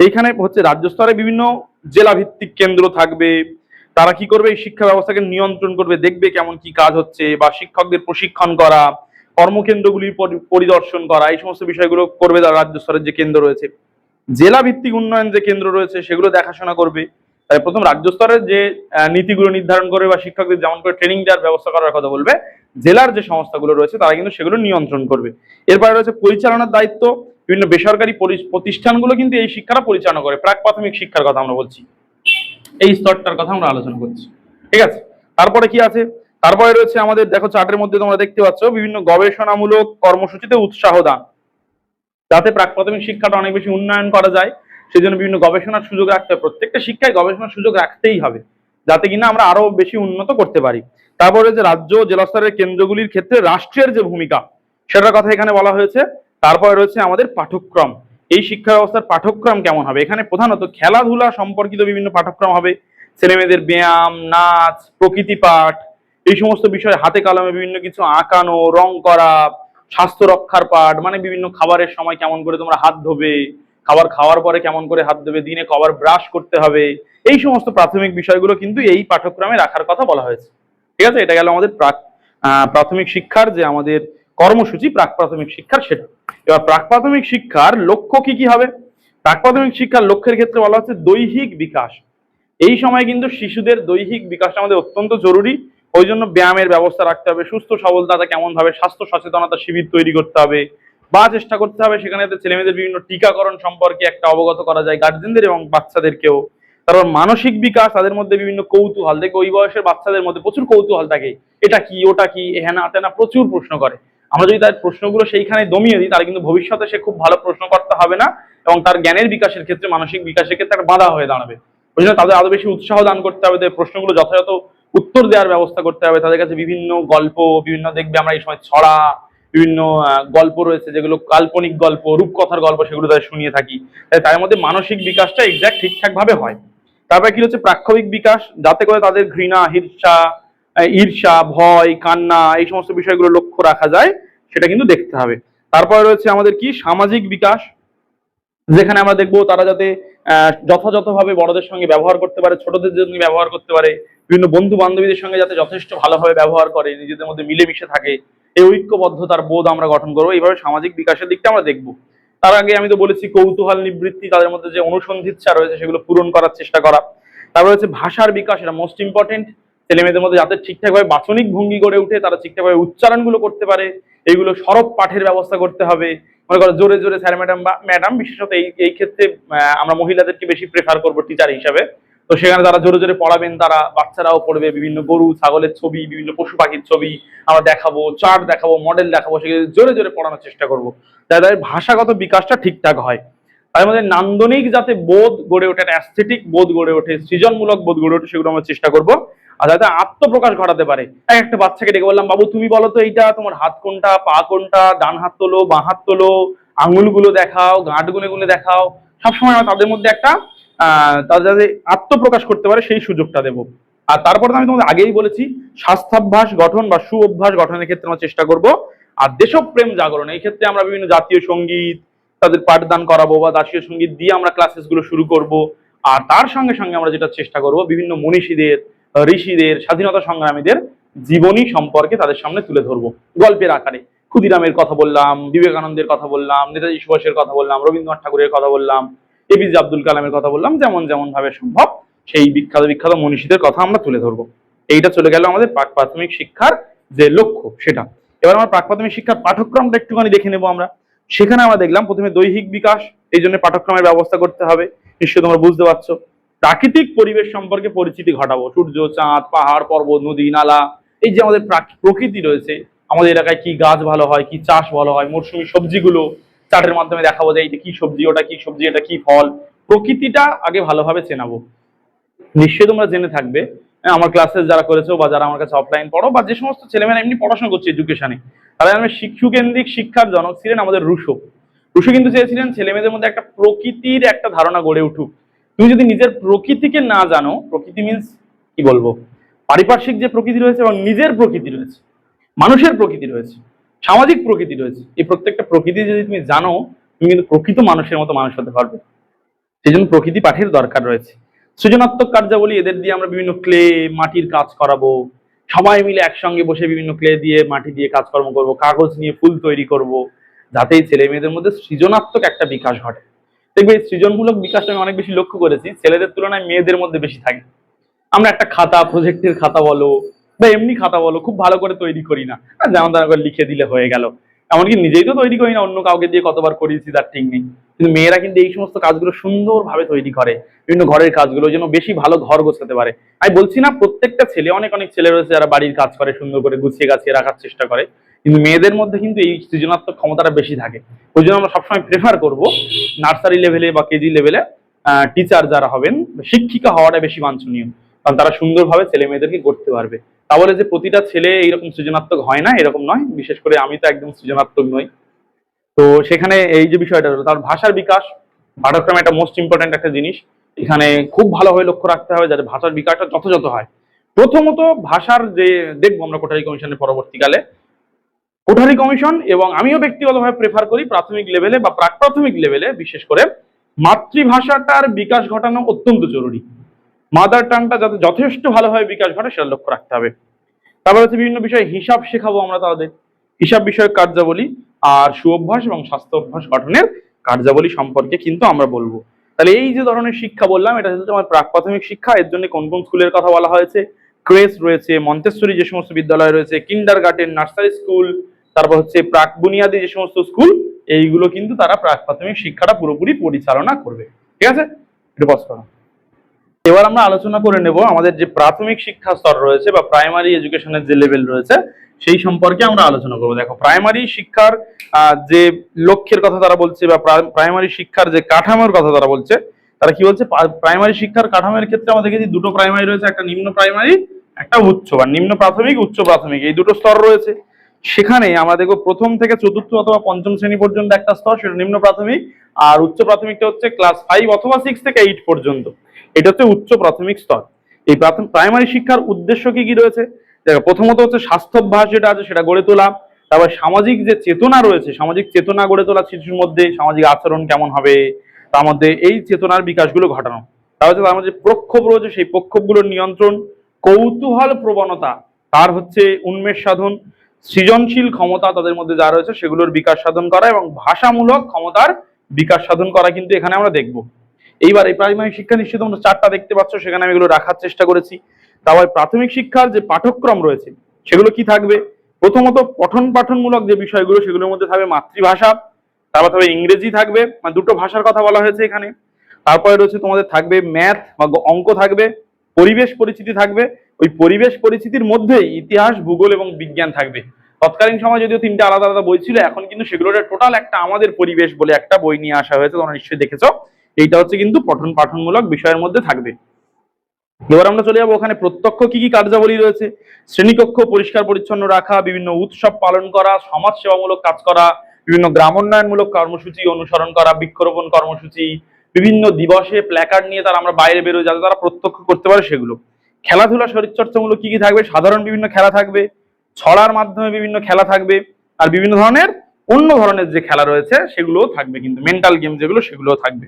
এইখানে হচ্ছে রাজ্য স্তরে বিভিন্ন জেলা ভিত্তিক কেন্দ্র থাকবে। তারা কি করবে? এই শিক্ষা ব্যবস্থাকে নিয়ন্ত্রণ করবে, দেখবে কেমন কি কাজ হচ্ছে, বা শিক্ষকদের প্রশিক্ষণ করা, কর্মকেন্দ্রগুলির পরিদর্শন করা, এই সমস্ত বিষয়গুলো করবে তারা রাজ্য স্তরের যে কেন্দ্র রয়েছে। জেলা ভিত্তিক উন্নয়ন যে কেন্দ্র রয়েছে সেগুলো দেখাশোনা করবে। তাই প্রথম রাজ্য স্তরের যে নীতিগুলো নির্ধারণ করবে বা শিক্ষকদের যেমন করে ট্রেনিং দেওয়ার ব্যবস্থা করার কথা বলবে, জেলার যে সংস্থাগুলো রয়েছে তারা কিন্তু সেগুলো নিয়ন্ত্রণ করবে। এরপরে রয়েছে পরিচালনার দায়িত্ব। বিভিন্ন বেসরকারি প্রতিষ্ঠানগুলো কিন্তু এই শিক্ষাটা পরিচালনা করে। প্রাক প্রাথমিক শিক্ষার কথা আমরা বলছি, এই স্তরটার কথা আমরা আলোচনা করছি, ঠিক আছে। তারপরে কি আছে? তারপরে রয়েছে আমাদের, দেখো চার্টের মধ্যে তোমরা দেখতে পাচ্ছ, বিভিন্ন গবেষণামূলক কর্মসূচিতে উৎসাহ দান, যাতে প্রাক প্রাথমিক শিক্ষাটা অনেক বেশি উন্নয়ন করা যায়। সেই জন্য বিভিন্ন গবেষণার সুযোগ রাখতে হবে। প্রত্যেকটা শিক্ষায় গবেষণার সুযোগ রাখতেই হবে, যাতে কিনা আমরা আরো বেশি উন্নত করতে পারি। তারপরে যে রাজ্য জেলা স্তরের কেন্দ্রগুলির ক্ষেত্রে রাষ্ট্রের যে ভূমিকা, সেটার কথা এখানে বলা হয়েছে। তারপরে রয়েছে আমাদের পাঠ্যক্রম। এই শিক্ষা ব্যবস্থার পাঠ্যক্রম কেমন হবে? এখানে প্রধানত খেলাধুলা সম্পর্কিত বিভিন্ন পাঠ্যক্রম হবে। ছেলেমেয়েদের ব্যায়াম, নাচ, প্রকৃতি পাঠ, এই সমস্ত বিষয়ে হাতে কলমে বিভিন্ন কিছু আঁকানো, রং করা, স্বাস্থ্য রক্ষার পাঠ, মানে বিভিন্ন খাবারের সময় কেমন করে তোমরা হাত ধোবে, খাবার খাওয়ার পরে কেমন করে হাত ধোবে, দিনে কবার ব্রাশ করতে হবে, এই সমস্ত প্রাথমিক বিষয়গুলো কিন্তু এই পাঠ্যক্রমে রাখার কথা বলা হয়েছে, ঠিক আছে। এটা গেল আমাদের প্রাথমিক শিক্ষার যে আমাদের কর্মসূচি, প্রাক প্রাথমিক শিক্ষার সেটা। এবার প্রাক প্রাথমিক শিক্ষার লক্ষ্য কি কি হবে? প্রাক প্রাথমিক শিক্ষার লক্ষ্যের ক্ষেত্রে বলা হচ্ছে দৈহিক বিকাশ। এই সময় কিন্তু শিশুদের দৈহিক বিকাশটা আমাদের অত্যন্ত জরুরি। ওই জন্য ব্যায়ামের ব্যবস্থা রাখতে হবে, সুস্থ সবলতা কেমন ভাবে, স্বাস্থ্য সচেতনতা শিবির তৈরি করতে হবে, বা চেষ্টা করতে হবে সেখানে ছেলেমেয়েদের বিভিন্ন টিকাকরণ সম্পর্কে একটা অবগত করা যায় গার্জেনদের এবং বাচ্চাদেরকেও। তারপর মানসিক বিকাশ, তাদের মধ্যে বিভিন্ন কৌতূহল, দেখে ওই বয়সের বাচ্চাদের মধ্যে প্রচুর কৌতূহল থাকে, এটা কি ওটা কি, হ্যানা তেনা প্রচুর প্রশ্ন করে। আমরা যদি তার প্রশ্নগুলো সেইখানে দমিয়ে দিই, তাহলে কিন্তু ভবিষ্যতে সে খুব ভালো প্রশ্ন করতে হবে না, এবং তার জ্ঞানের বিকাশের ক্ষেত্রে, মানসিক বিকাশের ক্ষেত্রে একটা বাধা হয়ে দাঁড়াবে। ওই জন্য তাদের আরো বেশি উৎসাহ দান করতে হবে, তাদের প্রশ্নগুলো যথাযথ উত্তর দেওয়ার ব্যবস্থা করতে হবে। তাদের কাছে বিভিন্ন গল্প, বিভিন্ন দেখবে আমরা এই সময় ছড়া, বিভিন্ন গল্প রয়েছে যেগুলো কাল্পনিক গল্প, রূপকথার গল্প, সেগুলো তাদের শুনিয়ে থাকি। তার মধ্যে মানসিক বিকাশটা এক্সাক্ট ঠিকঠাক ভাবে হয়। তারপরে কি হচ্ছে? প্রাক্ষবিক বিকাশ, যাতে করে তাদের ঘৃণা, ঈর্ষা, ভয়, কান্না, এই সমস্ত বিষয়গুলো লক্ষ্য রাখা যায়, সেটা কিন্তু দেখতে হবে। তারপরে রয়েছে আমাদের কি সামাজিক বিকাশ, যেখানে আমরা দেখবো তারা যাতে যথাযথভাবে বড়দের সঙ্গে ব্যবহার করতে পারে, ছোটদের জন্য ব্যবহার করতে পারে, বিভিন্ন বন্ধু বান্ধবীদের সঙ্গে যাতে যথেষ্ট ভালোভাবে ব্যবহার করে, নিজেদের মধ্যে মিলেমিশে থাকে, এই ঐক্যবদ্ধতার বোধ আমরা গঠন করবো। এইভাবে সামাজিক বিকাশের দিকটা আমরা দেখবো। তার আগে আমি তো বলেছি কৌতূহল নিবৃত্তি, তাদের মধ্যে যে অনুসন্ধিৎসা রয়েছে সেগুলো পূরণ করার চেষ্টা করা। তারপর হচ্ছে ভাষার বিকাশ, এটা মোস্ট ইম্পর্টেন্ট। ছেলেমেয়েদের মধ্যে যাতে ঠিকঠাকভাবে বাচনিক ভঙ্গি গড়ে উঠে, তারা ঠিকঠাকভাবে উচ্চারণগুলো করতে পারে, এইগুলো সরব পাঠের ব্যবস্থা করতে হবে। মনে করো জোরে জোরে স্যার ম্যাডাম বা ম্যাডাম, বিশেষত এই ক্ষেত্রে আমরা মহিলাদেরকে বেশি প্রেফার করবো টিচার হিসাবে। তো সেখানে তারা জোরে জোরে পড়াবেন, তারা বাচ্চারাও পড়বে, বিভিন্ন গরু ছাগলের ছবি, বিভিন্ন পশু পাখির ছবি আমরা দেখাবো, চার্ট দেখাবো, মডেল দেখাবো, সেগুলো জোরে জোরে পড়ানোর চেষ্টা করবো, যাতে তাদের ভাষাগত বিকাশটা ঠিকঠাক হয়। তার মধ্যে নান্দনিক যাতে বোধ গড়ে ওঠে, অ্যাস্থেটিক বোধ গড়ে ওঠে, সৃজনমূলক বোধ গড়ে ওঠে, সেগুলো আমরা চেষ্টা করবো। আর যাতে আত্মপ্রকাশ ঘটাতে পারে। একটা বাচ্চাকে ডেকে বললাম, বাবু তুমি বলো তো এইটা তোমার হাত কোনটা, পা কোনটা, ডান হাত তোলো, বাঁ হাত তোলো, আঙুলগুলো দেখাও, গাঁট গুনে গুনে দেখাও। সবসময় আমরা তাদের মধ্যে একটা তাদের যাতে আত্মপ্রকাশ করতে পারে সেই সুযোগটা দেবো। আর তারপরে আমি তোমাদের আগেই বলেছি, স্বাস্থ্যাভ্যাস গঠন বা সু অভ্যাস গঠনের ক্ষেত্রে আমরা চেষ্টা করব। আর দেশপ্রেম জাগরণ, এই ক্ষেত্রে আমরা বিভিন্ন জাতীয় সঙ্গীত তাদের পাঠদান করাবো, বা জাতীয় সঙ্গীত দিয়ে আমরা ক্লাসেস গুলো শুরু করব। আর তার সঙ্গে সঙ্গে আমরা যেটা চেষ্টা করব, বিভিন্ন মনীষীদের, ঋষিদের, স্বাধীনতা সংগ্রামীদের জীবনী সম্পর্কে তাদের সামনে তুলে ধরবো গল্পের আকারে। ক্ষুদিরামের কথা বললাম, বিবেকানন্দের কথা বললাম, নেতাজি সুভাষের কথা বললাম, রবীন্দ্রনাথ ঠাকুরের কথা বললাম, এপিজে আব্দুল কালামের কথা বললাম, যেমন যেমন ভাবে সম্ভব সেই বিখ্যাত বিখ্যাত মনীষীদের কথা আমরা তুলে ধরবো। এইটা চলে গেল আমাদের প্রাক প্রাথমিক শিক্ষার যে লক্ষ্য সেটা। এবার আমরা প্রাক প্রাথমিক শিক্ষার পাঠ্যক্রমটা একটুখানি দেখে নেবো আমরা। সেখানে আমরা দেখলাম প্রথমে দৈহিক বিকাশ, এই জন্য পাঠ্যক্রমের ব্যবস্থা করতে হবে, নিশ্চয়ই তোমরা বুঝতে পারছো। প্রাকৃতিক পরিবেশ সম্পর্কে পরিচিতি ঘটাবো, সূর্য, চাঁদ, পাহাড়, পর্বত, নদী, নালা, এই যে আমাদের প্রকৃতি রয়েছে, আমাদের এলাকায় কি গাছ ভালো হয়, কি চাষ ভালো হয়, মরশুমি সবজিগুলো চার্টের মাধ্যমে দেখাবো যে এটা কি সবজি, ওটা কি সবজি, এটা কি ফল। প্রকৃতিটা আগে ভালোভাবে চেনাবো। নিশ্চয়ই তোমরা জেনে থাকবে, আমার ক্লাসে যারা করেছো বা যারা আমার কাছে অফলাইন পড়ো, বা যে সমস্ত ছেলেমেয়েরা এমনি পড়াশোনা করছে এডুকেশনে, তাহলে আমরা শিশু কেন্দ্রিক শিক্ষার জনক ছিলেন আমাদের রুশো। রুশো কিন্তু চেয়েছিলেন ছেলে মেয়েদের মধ্যে একটা প্রকৃতির একটা ধারণা গড়ে উঠুক। তুমি যদি নিজের প্রকৃতিকে না জানো, প্রকৃতি মিন্স কি বলবো, পারিপার্শ্বিক যে প্রকৃতি রয়েছে এবং নিজের প্রকৃতি রয়েছে, মানুষের প্রকৃতি রয়েছে, সামাজিক প্রকৃতি রয়েছে, এই প্রত্যেকটা প্রকৃতি যদি তুমি জানো, তুমি কিন্তু প্রকৃত মানুষের মতো মানুষ হতে পারবে। সেই জন্য প্রকৃতি পাঠের দরকার রয়েছে। সৃজনাত্মক কার্যাবলী, এদের দিয়ে আমরা বিভিন্ন ক্লে মাটির কাজ করাবো, সবাই মিলে একসঙ্গে বসে বিভিন্ন ক্লে দিয়ে মাটি দিয়ে কাজকর্ম করব, কাগজ নিয়ে ফুল তৈরি করব, যাতে ছেলে মেয়েদের মধ্যে সৃজনাত্মক একটা বিকাশ ঘটে। দেখবে এই সৃজনমূলক বিকাশটা আমি অনেক বেশি লক্ষ্য করেছি ছেলেদের তুলনায় মেয়েদের মধ্যে বেশি থাকে। আমরা একটা খাতা, প্রজেক্টের খাতা বলো বা এমনি খাতা বলো, খুব ভালো করে তৈরি করি না, যেমন তারা করে লিখে দিলে হয়ে গেল। এমনকি নিজেই তো তৈরি করি না, অন্য কাউকে দিয়ে কতবার করিয়েছি তার ঠিক নেই। কিন্তু মেয়েরা কিন্তু এই সমস্ত কাজগুলো সুন্দরভাবে তৈরি করে, বিভিন্ন ঘরের কাজগুলো যেন বেশি ভালো ঘর গোছাতে পারে। আমি বলছি না প্রত্যেকটা ছেলে, অনেক অনেক ছেলে রয়েছে যারা বাড়ির কাজ করে, সুন্দর করে গুছিয়ে গাছিয়ে রাখার চেষ্টা করে, কিন্তু মেয়েদের মধ্যে কিন্তু এই সৃজনাত্মক ক্ষমতাটা বেশি থাকে। ওই জন্য আমরা সবসময় প্রেফার করব নার্সারি লেভেলে বা কেজি লেভেলে টিচার যারা হবেন, শিক্ষিকা হওয়াটা বেশি বাঞ্ছনীয়, কারণ তারা সুন্দরভাবে ছেলে মেয়েদেরকে করতে পারবে। তা বলে যে প্রতিটা ছেলে এইরকম সৃজনাত্মক হয় না, এরকম নয়। বিশেষ করে আমি তো একদম সৃজনাত্মক নই। তো সেখানে এই যে বিষয়টা হলো তার ভাষার বিকাশ, পাঠ্যক্রমে একটা মোস্ট ইম্পর্টেন্ট একটা জিনিস, এখানে খুব ভালোভাবে লক্ষ্য রাখতে হবে যাতে ভাষার বিকাশটা যথাযথ হয়। প্রথমত ভাষার যে দেখবো আমরা কোঠারি কমিশনের পরবর্তীকালে, কোঠারি কমিশন এবং আমিও ব্যক্তিগতভাবে প্রেফার করি প্রাথমিক লেভেলে বা প্রাক প্রাথমিক লেভেলে বিশেষ করে মাতৃভাষাটার বিকাশ ঘটানো অত্যন্ত জরুরি। মাদার টাংটা যাতে যথেষ্ট ভালোভাবে বিকাশ ঘটে সেটা লক্ষ্য রাখতে হবে। তারপর হচ্ছে বিভিন্ন বিষয়ে হিসাব শেখাবো আমরা তাদের, হিসাব বিষয়ক কার্যাবলী আর সুঅভ্যাস এবং স্বাস্থ্য অভ্যাস গঠনের কার্যাবলী সম্পর্কে কিন্তু আমরা বলবো। তাহলে এই যে ধরনের শিক্ষা বললাম, এটা হচ্ছে আমার প্রাক প্রাথমিক শিক্ষা। এর জন্য কোন কোন স্কুলের কথা বলা হয়েছে, ক্রেস রয়েছে, মন্তেশ্বরী যে সমস্ত বিদ্যালয় রয়েছে, কিন্ডার গার্ডেন, নার্সারি স্কুল, তারপর হচ্ছে প্রাক বুনিয়াদী যে সমস্ত স্কুল, এইগুলো কিন্তু তারা প্রাক প্রাথমিক শিক্ষাটা পুরোপুরি পরিচালনা করবে। ঠিক আছে, এটা পজ করো। এবার আমরা আলোচনা করে নেব আমাদের যে প্রাথমিক শিক্ষা স্তর রয়েছে বা প্রাইমারি এডুকেশনের যে লেভেল রয়েছে সেই সম্পর্কে আমরা আলোচনা করবো। দেখো, প্রাইমারি শিক্ষার যে লক্ষ্যের কথা তারা বলছে বা প্রাইমারি শিক্ষার যে কাঠামোর কথা তারা বলছে, তারা কি বলছে, প্রাইমারি শিক্ষার কাঠামোর ক্ষেত্রে আমরা দেখেছি দুটো প্রাইমারি রয়েছে, একটা নিম্ন প্রাইমারি, একটা উচ্চ বা নিম্ন প্রাথমিক, উচ্চ প্রাথমিক, এই দুটো স্তর রয়েছে। সেখানে আমরা দেখবো প্রথম থেকে চতুর্থ অথবা পঞ্চম শ্রেণী পর্যন্ত একটা স্তর, সেটা নিম্ন প্রাথমিক, আর উচ্চ প্রাথমিকটা হচ্ছে ক্লাস 5 অথবা 6 থেকে 8 পর্যন্ত, এটা হচ্ছে উচ্চ প্রাথমিক স্তর। এই প্রাইমারি শিক্ষার উদ্দেশ্য কি কি রয়েছে? দেখো, প্রথমত হচ্ছে স্বাস্থ্যাভ্যাস যেটা আছে সেটা গড়ে তোলা, তারপর সামাজিক যে চেতনা রয়েছে, সামাজিক চেতনা গড়ে তোলা, শিশুর মধ্যে সামাজিক আচরণ কেমন হবে তার মধ্যে এই চেতনার বিকাশগুলো ঘটানো। তারপর তার মধ্যে প্রক্ষোভ রয়েছে, সেই প্রক্ষোভগুলোর নিয়ন্ত্রণ, কৌতূহল প্রবণতা তার হচ্ছে উন্মেষ সাধন, সৃজনশীল ক্ষমতা তাদের মধ্যে যা রয়েছে সেগুলোর বিকাশ সাধন করা এবং ভাষামূলক ক্ষমতার বিকাশ সাধন করা কিন্তু এখানে আমরা দেখবো। এইবার এই প্রাইমারি শিক্ষা নিশ্চিত তোমরা চারটা দেখতে পাচ্ছ, সেখানে আমি এগুলো রাখার চেষ্টা করেছি। তারপর প্রাথমিক শিক্ষার যে পাঠ্যক্রম রয়েছে সেগুলো কি থাকবে? প্রথমত পঠন পাঠনমূলক যে বিষয়গুলো সেগুলোর মধ্যে থাকবে মাতৃভাষা, তারপর থাকবে ইংরেজি থাকবে, মানে দুটো ভাষার কথা বলা হয়েছে এখানে। তারপরে রয়েছে তোমাদের থাকবে ম্যাথ বা অঙ্ক থাকবে, পরিবেশ পরিস্থিতি থাকবে, ওই পরিবেশ পরিস্থিতির মধ্যেই ইতিহাস, ভূগোল এবং বিজ্ঞান থাকবে। তৎকালীন সময় যদিও তিনটে আলাদা আলাদা বই ছিল, এখন কিন্তু সেগুলোর টোটাল একটা আমাদের পরিবেশ বলে একটা বই নিয়ে আসা হয়েছে, তোমরা নিশ্চয়ই দেখেছো। এইটা হচ্ছে কিন্তু পঠন পাঠনমূলক বিষয়ের মধ্যে থাকবে। এবার আমরা চলে যাবো ওখানে প্রত্যক্ষ কি কি কার্যাবলী রয়েছে। শ্রেণীকক্ষ পরিষ্কার পরিচ্ছন্ন রাখা, বিভিন্ন উৎসব পালন করা, সমাজ সেবামূলক কাজ করা, বিভিন্ন গ্রামোন্নয়নমূলক কর্মসূচি অনুসরণ করা, বৃক্ষরোপণ কর্মসূচি, বিভিন্ন দিবসে প্ল্যাকার্ড নিয়ে তারা আমরা বাইরে বেরোই যাতে তারা প্রত্যক্ষ করতে পারে সেগুলো। খেলাধুলা শরীরচর্চামূলক কি কি থাকবে? সাধারণ বিভিন্ন খেলা থাকবে, ছড়ার মাধ্যমে বিভিন্ন খেলা থাকবে, আর বিভিন্ন ধরনের অন্য ধরনের যে খেলা রয়েছে সেগুলোও থাকবে, কিন্তু মেন্টাল গেম যেগুলো সেগুলোও থাকবে।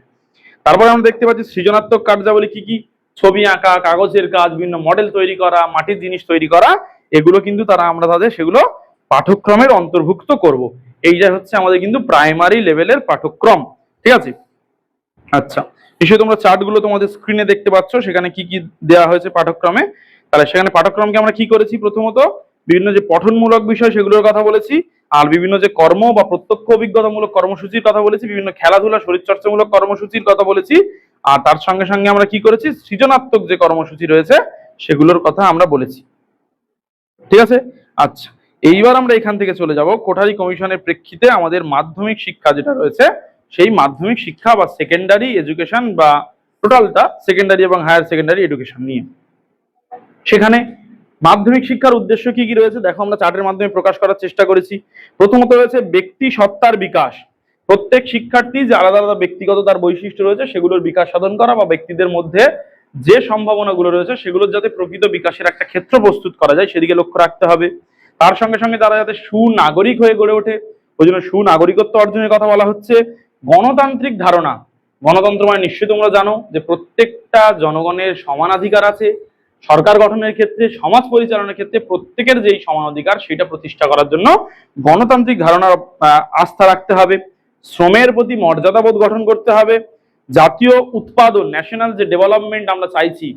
তারপরে আমরা দেখতে পাচ্ছি সৃজনাত্মক কার্যাবলী কি কি, ছবি আঁকা, কাগজের কাজ, বিভিন্ন মডেল তৈরি করা, মাটির জিনিস তৈরি করা, এগুলো কিন্তু আমরা তাদের সেগুলো পাঠ্যক্রমের অন্তর্ভুক্ত করব। এইটা হচ্ছে আমাদের কিন্তু প্রাইমারি লেভেলের পাঠ্যক্রম। ঠিক আছে, আচ্ছা, নিশ্চয়ই তোমরা চার্টগুলো তোমাদের স্ক্রিনে দেখতে পাচ্ছ, সেখানে কি কি দেওয়া হয়েছে পাঠ্যক্রমে। তাহলে সেখানে পাঠ্যক্রমকে আমরা কি করেছি, প্রথমত বিভিন্ন যে পঠনমূলক বিষয় সেগুলোর কথা বলেছি, আর বিভিন্ন যে কর্ম বা প্রত্যক্ষ অভিজ্ঞতামূলক কর্মসূচির কথা বলেছি, বিভিন্ন খেলাধুলা শরীরচর্চামূলক কর্মসূচির কথা বলেছি, আর তার সঙ্গে সঙ্গে আমরা কি করেছি, সৃজনাত্মক যে কর্মসূচি রয়েছে সেগুলোর কথা আমরা বলেছি। ঠিক আছে, আচ্ছা, এইবার আমরা এখান থেকে চলে যাব কোঠারি কমিশনের প্রেক্ষিতে আমাদের মাধ্যমিক শিক্ষা যেটা রয়েছে সেই মাধ্যমিক শিক্ষা বা সেকেন্ডারি এডুকেশন বা টোটালটা সেকেন্ডারি এবং হায়ার সেকেন্ডারি এডুকেশন নিয়ে। সেখানে মাধ্যমিক শিক্ষার উদ্দেশ্য কি কি রয়েছে দেখো, আমরা চার্টের মাধ্যমে প্রকাশ করার চেষ্টা করেছি। প্রথমত রয়েছে ব্যক্তি সত্তার বিকাশ। প্রত্যেক শিক্ষার্থী যে আলাদা আলাদা ব্যক্তিগত তার বৈশিষ্ট্য রয়েছে সেগুলোর বিকাশ সাধন করা, বা ব্যক্তিদের মধ্যে যে সম্ভাবনাগুলো রয়েছে সেগুলোর যাতে প্রকৃত বিকাশের একটা ক্ষেত্র প্রস্তুত করা যায় সেদিকে লক্ষ্য রাখতে হবে। তার সঙ্গে সঙ্গে তারা যাতে সুনাগরিক হয়ে গড়ে ওঠে, ওই জন্য সুনাগরিকত্ব অর্জনের কথা বলা হচ্ছে। গণতান্ত্রিক ধারণা, গণতন্ত্র মানে নিশ্চয়ই তোমরা জানো যে প্রত্যেকটা জনগণের সমানাধিকার আছে। সরকার গঠনের ক্ষেত্রে, সমাজ পরিচালনার ক্ষেত্রে প্রত্যেকের যেই সমান অধিকার সেটা প্রতিষ্ঠা করার জন্য গণতান্ত্রিক ধারণার আস্থা রাখতে হবে। শ্রমের প্রতি মর্যাদাবোধ গঠন করতে হবে। জাতীয় উৎপাদন, ন্যাশনাল যে ডেভেলপমেন্ট আমরা চাইছি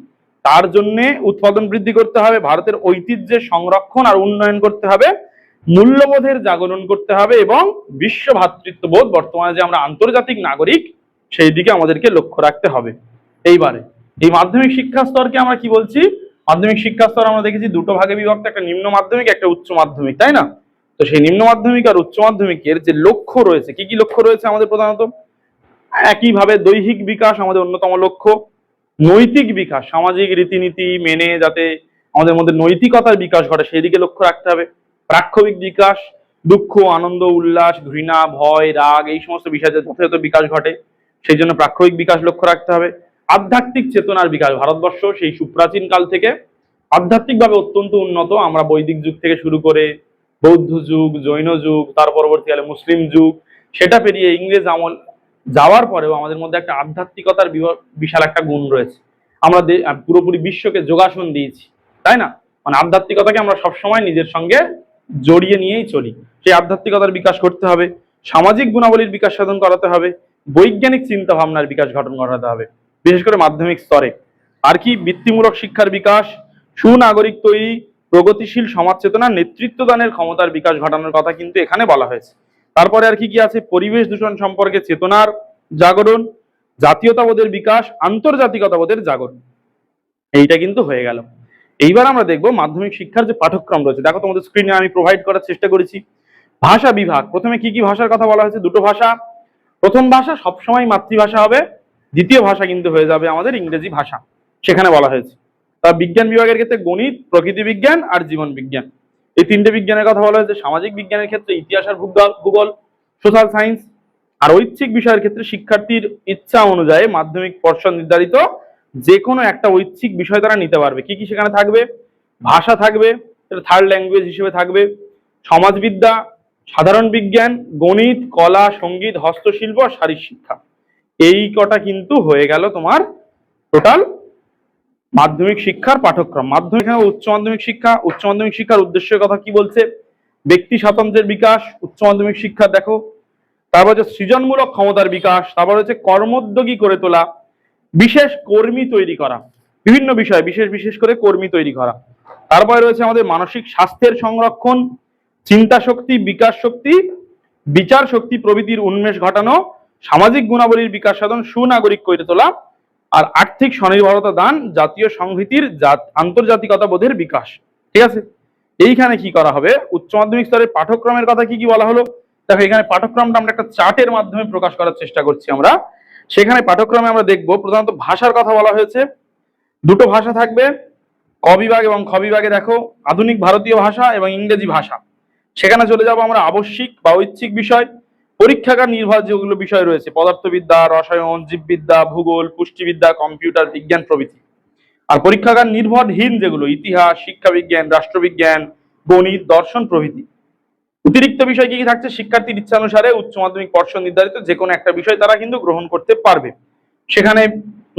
তার জন্য উৎপাদন বৃদ্ধি করতে হবে। ভারতের ঐতিহ্যের সংরক্ষণ আর উন্নয়ন করতে হবে। মূল্যবোধের জাগরণ করতে হবে এবং বিশ্ব ভ্রাতৃত্ববোধ, বর্তমানে যে আমরা আন্তর্জাতিক নাগরিক সেই দিকে আমাদেরকে লক্ষ্য রাখতে হবে। এইবারে এই মাধ্যমিক শিক্ষা স্তরকে আমরা কি বলছি? মাধ্যমিক শিক্ষা স্তর আমরা দেখেছি দুটো ভাগে বিভক্ত, একটা নিম্ন মাধ্যমিক, একটা উচ্চ মাধ্যমিক, তাই না? তো সেই নিম্ন মাধ্যমিক আর উচ্চ মাধ্যমিকের যে লক্ষ্য রয়েছে, কি কি লক্ষ্য রয়েছে আমাদের প্রধানত? একইভাবে দৈহিক বিকাশ আমাদের অন্যতম লক্ষ্য, নৈতিক বিকাশ, সামাজিক রীতিনীতি মেনে যাতে আমাদের মধ্যে নৈতিকতার বিকাশ ঘটে সেই দিকে লক্ষ্য রাখতে হবে। প্রাক্ষবিক বিকাশ, দুঃখ, আনন্দ, উল্লাস, ঘৃণা, ভয়, রাগ এই সমস্ত বিষয়ে যথাযথ বিকাশ ঘটে সেই জন্য প্রাক্ষবিক বিকাশ লক্ষ্য রাখতে হবে। আধ্যাত্মিক চেতনার বিকাশ, ভারতবর্ষ সেই সুপ্রাচীন কাল থেকে আধ্যাত্মিকভাবে অত্যন্ত উন্নত। আমরা বৈদিক যুগ থেকে শুরু করে বৌদ্ধ যুগ, জৈন যুগ, তার পরবর্তীকালে মুসলিম যুগ, সেটা পেরিয়ে ইংরেজ আমল যাওয়ার পরেও আমাদের মধ্যে একটা আধ্যাত্মিকতার বিশাল একটা গুণ রয়েছে। আমরা পুরোপুরি বিশ্বকে যোগাসন দিয়েছি, তাই না? মানে আধ্যাত্মিকতাকে আমরা সবসময় নিজের সঙ্গে জড়িয়ে নিয়েই চলি। সেই আধ্যাত্মিকতার বিকাশ করতে হবে। সামাজিক গুণাবলীর বিকাশ সাধন করাতে হবে। বৈজ্ঞানিক চিন্তা ভাবনার বিকাশ ঘটাতে হবে, বিশেষ করে মাধ্যমিক স্তরে। আর কি? বৃত্তিমূলক শিক্ষার বিকাশ, সুনাগরিক তৈরি, প্রগতিশীল সমাজ চেতনা, নেতৃত্ব দানের ক্ষমতার বিকাশ ঘটানোর কথা কিন্তু এখানে বলা হয়েছে। তারপরে আর কি কি আছে? পরিবেশ দূষণ সম্পর্কে চেতনার জাগরণ, জাতীয়তাবোধের বিকাশ, আন্তর্জাতিকতাবোধের জাগরণ। এইটা কিন্তু হয়ে গেল। এইবার আমরা দেখবো মাধ্যমিক শিক্ষার যে পাঠ্যক্রম রয়েছে। দেখো তোমাদের স্ক্রিনে আমি প্রোভাইড করার চেষ্টা করেছি। ভাষা বিভাগ, প্রথমে কি কি ভাষার কথা বলা হয়েছে? দুটো ভাষা। প্রথম ভাষা সবসময় মাতৃভাষা হবে, দ্বিতীয় ভাষা কিন্তু হয়ে যাবে আমাদের ইংরেজি ভাষা, সেখানে বলা হয়েছে। তার বিজ্ঞান বিভাগের ক্ষেত্রে গণিত, প্রকৃতি বিজ্ঞান আর জীবন বিজ্ঞান, এই তিনটে বিজ্ঞানের কথা বলা হয়েছে। সামাজিক বিজ্ঞানের ক্ষেত্রে ইতিহাস আর ভূগোল, সোশ্যাল সায়েন্স। আর ঐচ্ছিক বিষয়ের ক্ষেত্রে শিক্ষার্থীর ইচ্ছা অনুযায়ী মাধ্যমিক পর্ষদ নির্ধারিত যে কোনো একটা ঐচ্ছিক বিষয় তারা নিতে পারবে। কি কি সেখানে থাকবে? ভাষা থাকবে, থার্ড ল্যাঙ্গুয়েজ হিসেবে থাকবে, সমাজবিদ্যা, সাধারণ বিজ্ঞান, গণিত, কলা, সঙ্গীত, হস্তশিল্প আর শারীর শিক্ষা। এই কটা কিন্তু হয়ে গেল তোমার টোটাল মাধ্যমিক শিক্ষার পাঠ্যক্রম। মাধ্যমিক উচ্চ মাধ্যমিক শিক্ষা, উচ্চ মাধ্যমিক শিক্ষার উদ্দেশ্যের কথা কি বলছে? ব্যক্তি স্বাতন্ত্র্যের বিকাশ উচ্চ মাধ্যমিক শিক্ষা, দেখো। তারপর হচ্ছে সৃজনমূলক ক্ষমতার বিকাশ, তারপর হচ্ছে কর্মোদ্যোগী করে তোলা, বিশেষ কর্মী তৈরি করা, বিভিন্ন বিষয় বিশেষ করে কর্মী তৈরি করা। তারপরে রয়েছে আমাদের মানসিক স্বাস্থ্যের সংরক্ষণ, চিন্তা শক্তি, বিকাশ শক্তি, বিচার শক্তি প্রভৃতির উন্মেষ ঘটানো, সামাজিক গুণাবলীর বিকাশ সাধন, সুনাগরিক করে তোলা, আর আর্থিক স্বনির্ভরতা দান, জাতীয় সংহতির আন্তর্জাতিকতা বোধের বিকাশ। ঠিক আছে? এইখানে কি করা হবে? উচ্চ মাধ্যমিক স্তরের পাঠ্যক্রমের কথা কি কি বলা হলো? দেখো এখানে পাঠ্যক্রমটা আমরা একটা চার্টের মাধ্যমে প্রকাশ করার চেষ্টা করছি আমরা। সেখানে পাঠ্যক্রমে আমরা দেখব প্রধানত ভাষার কথা বলা হয়েছে। দুটো ভাষা থাকবে, ক বিভাগ এবং খ বিভাগে দেখো আধুনিক ভারতীয় ভাষা এবং ইংরেজি ভাষা। সেখানে চলে যাব আমরা আবশ্যিক বা ঐচ্ছিক বিষয়। পরীক্ষাগার নির্ভর যেগুলো বিষয় রয়েছে, পদার্থবিদ্যা, রসায়ন, জীববিদ্যা, ভূগোল, পুষ্টিবিদ্যা, কম্পিউটার বিজ্ঞান প্রভৃতি। আর পরীক্ষাগার নির্ভরহীন যেগুলো, ইতিহাস, শিক্ষাবিজ্ঞান, রাষ্ট্রবিজ্ঞান, গণিত, দর্শন প্রভৃতি। অতিরিক্ত বিষয় কি কি থাকছে? শিক্ষার্থীর ইচ্ছা অনুসারে উচ্চ মাধ্যমিক পর্ষদ নির্ধারিত যে কোনো একটা বিষয় তারা কিন্তু গ্রহণ করতে পারবে। সেখানে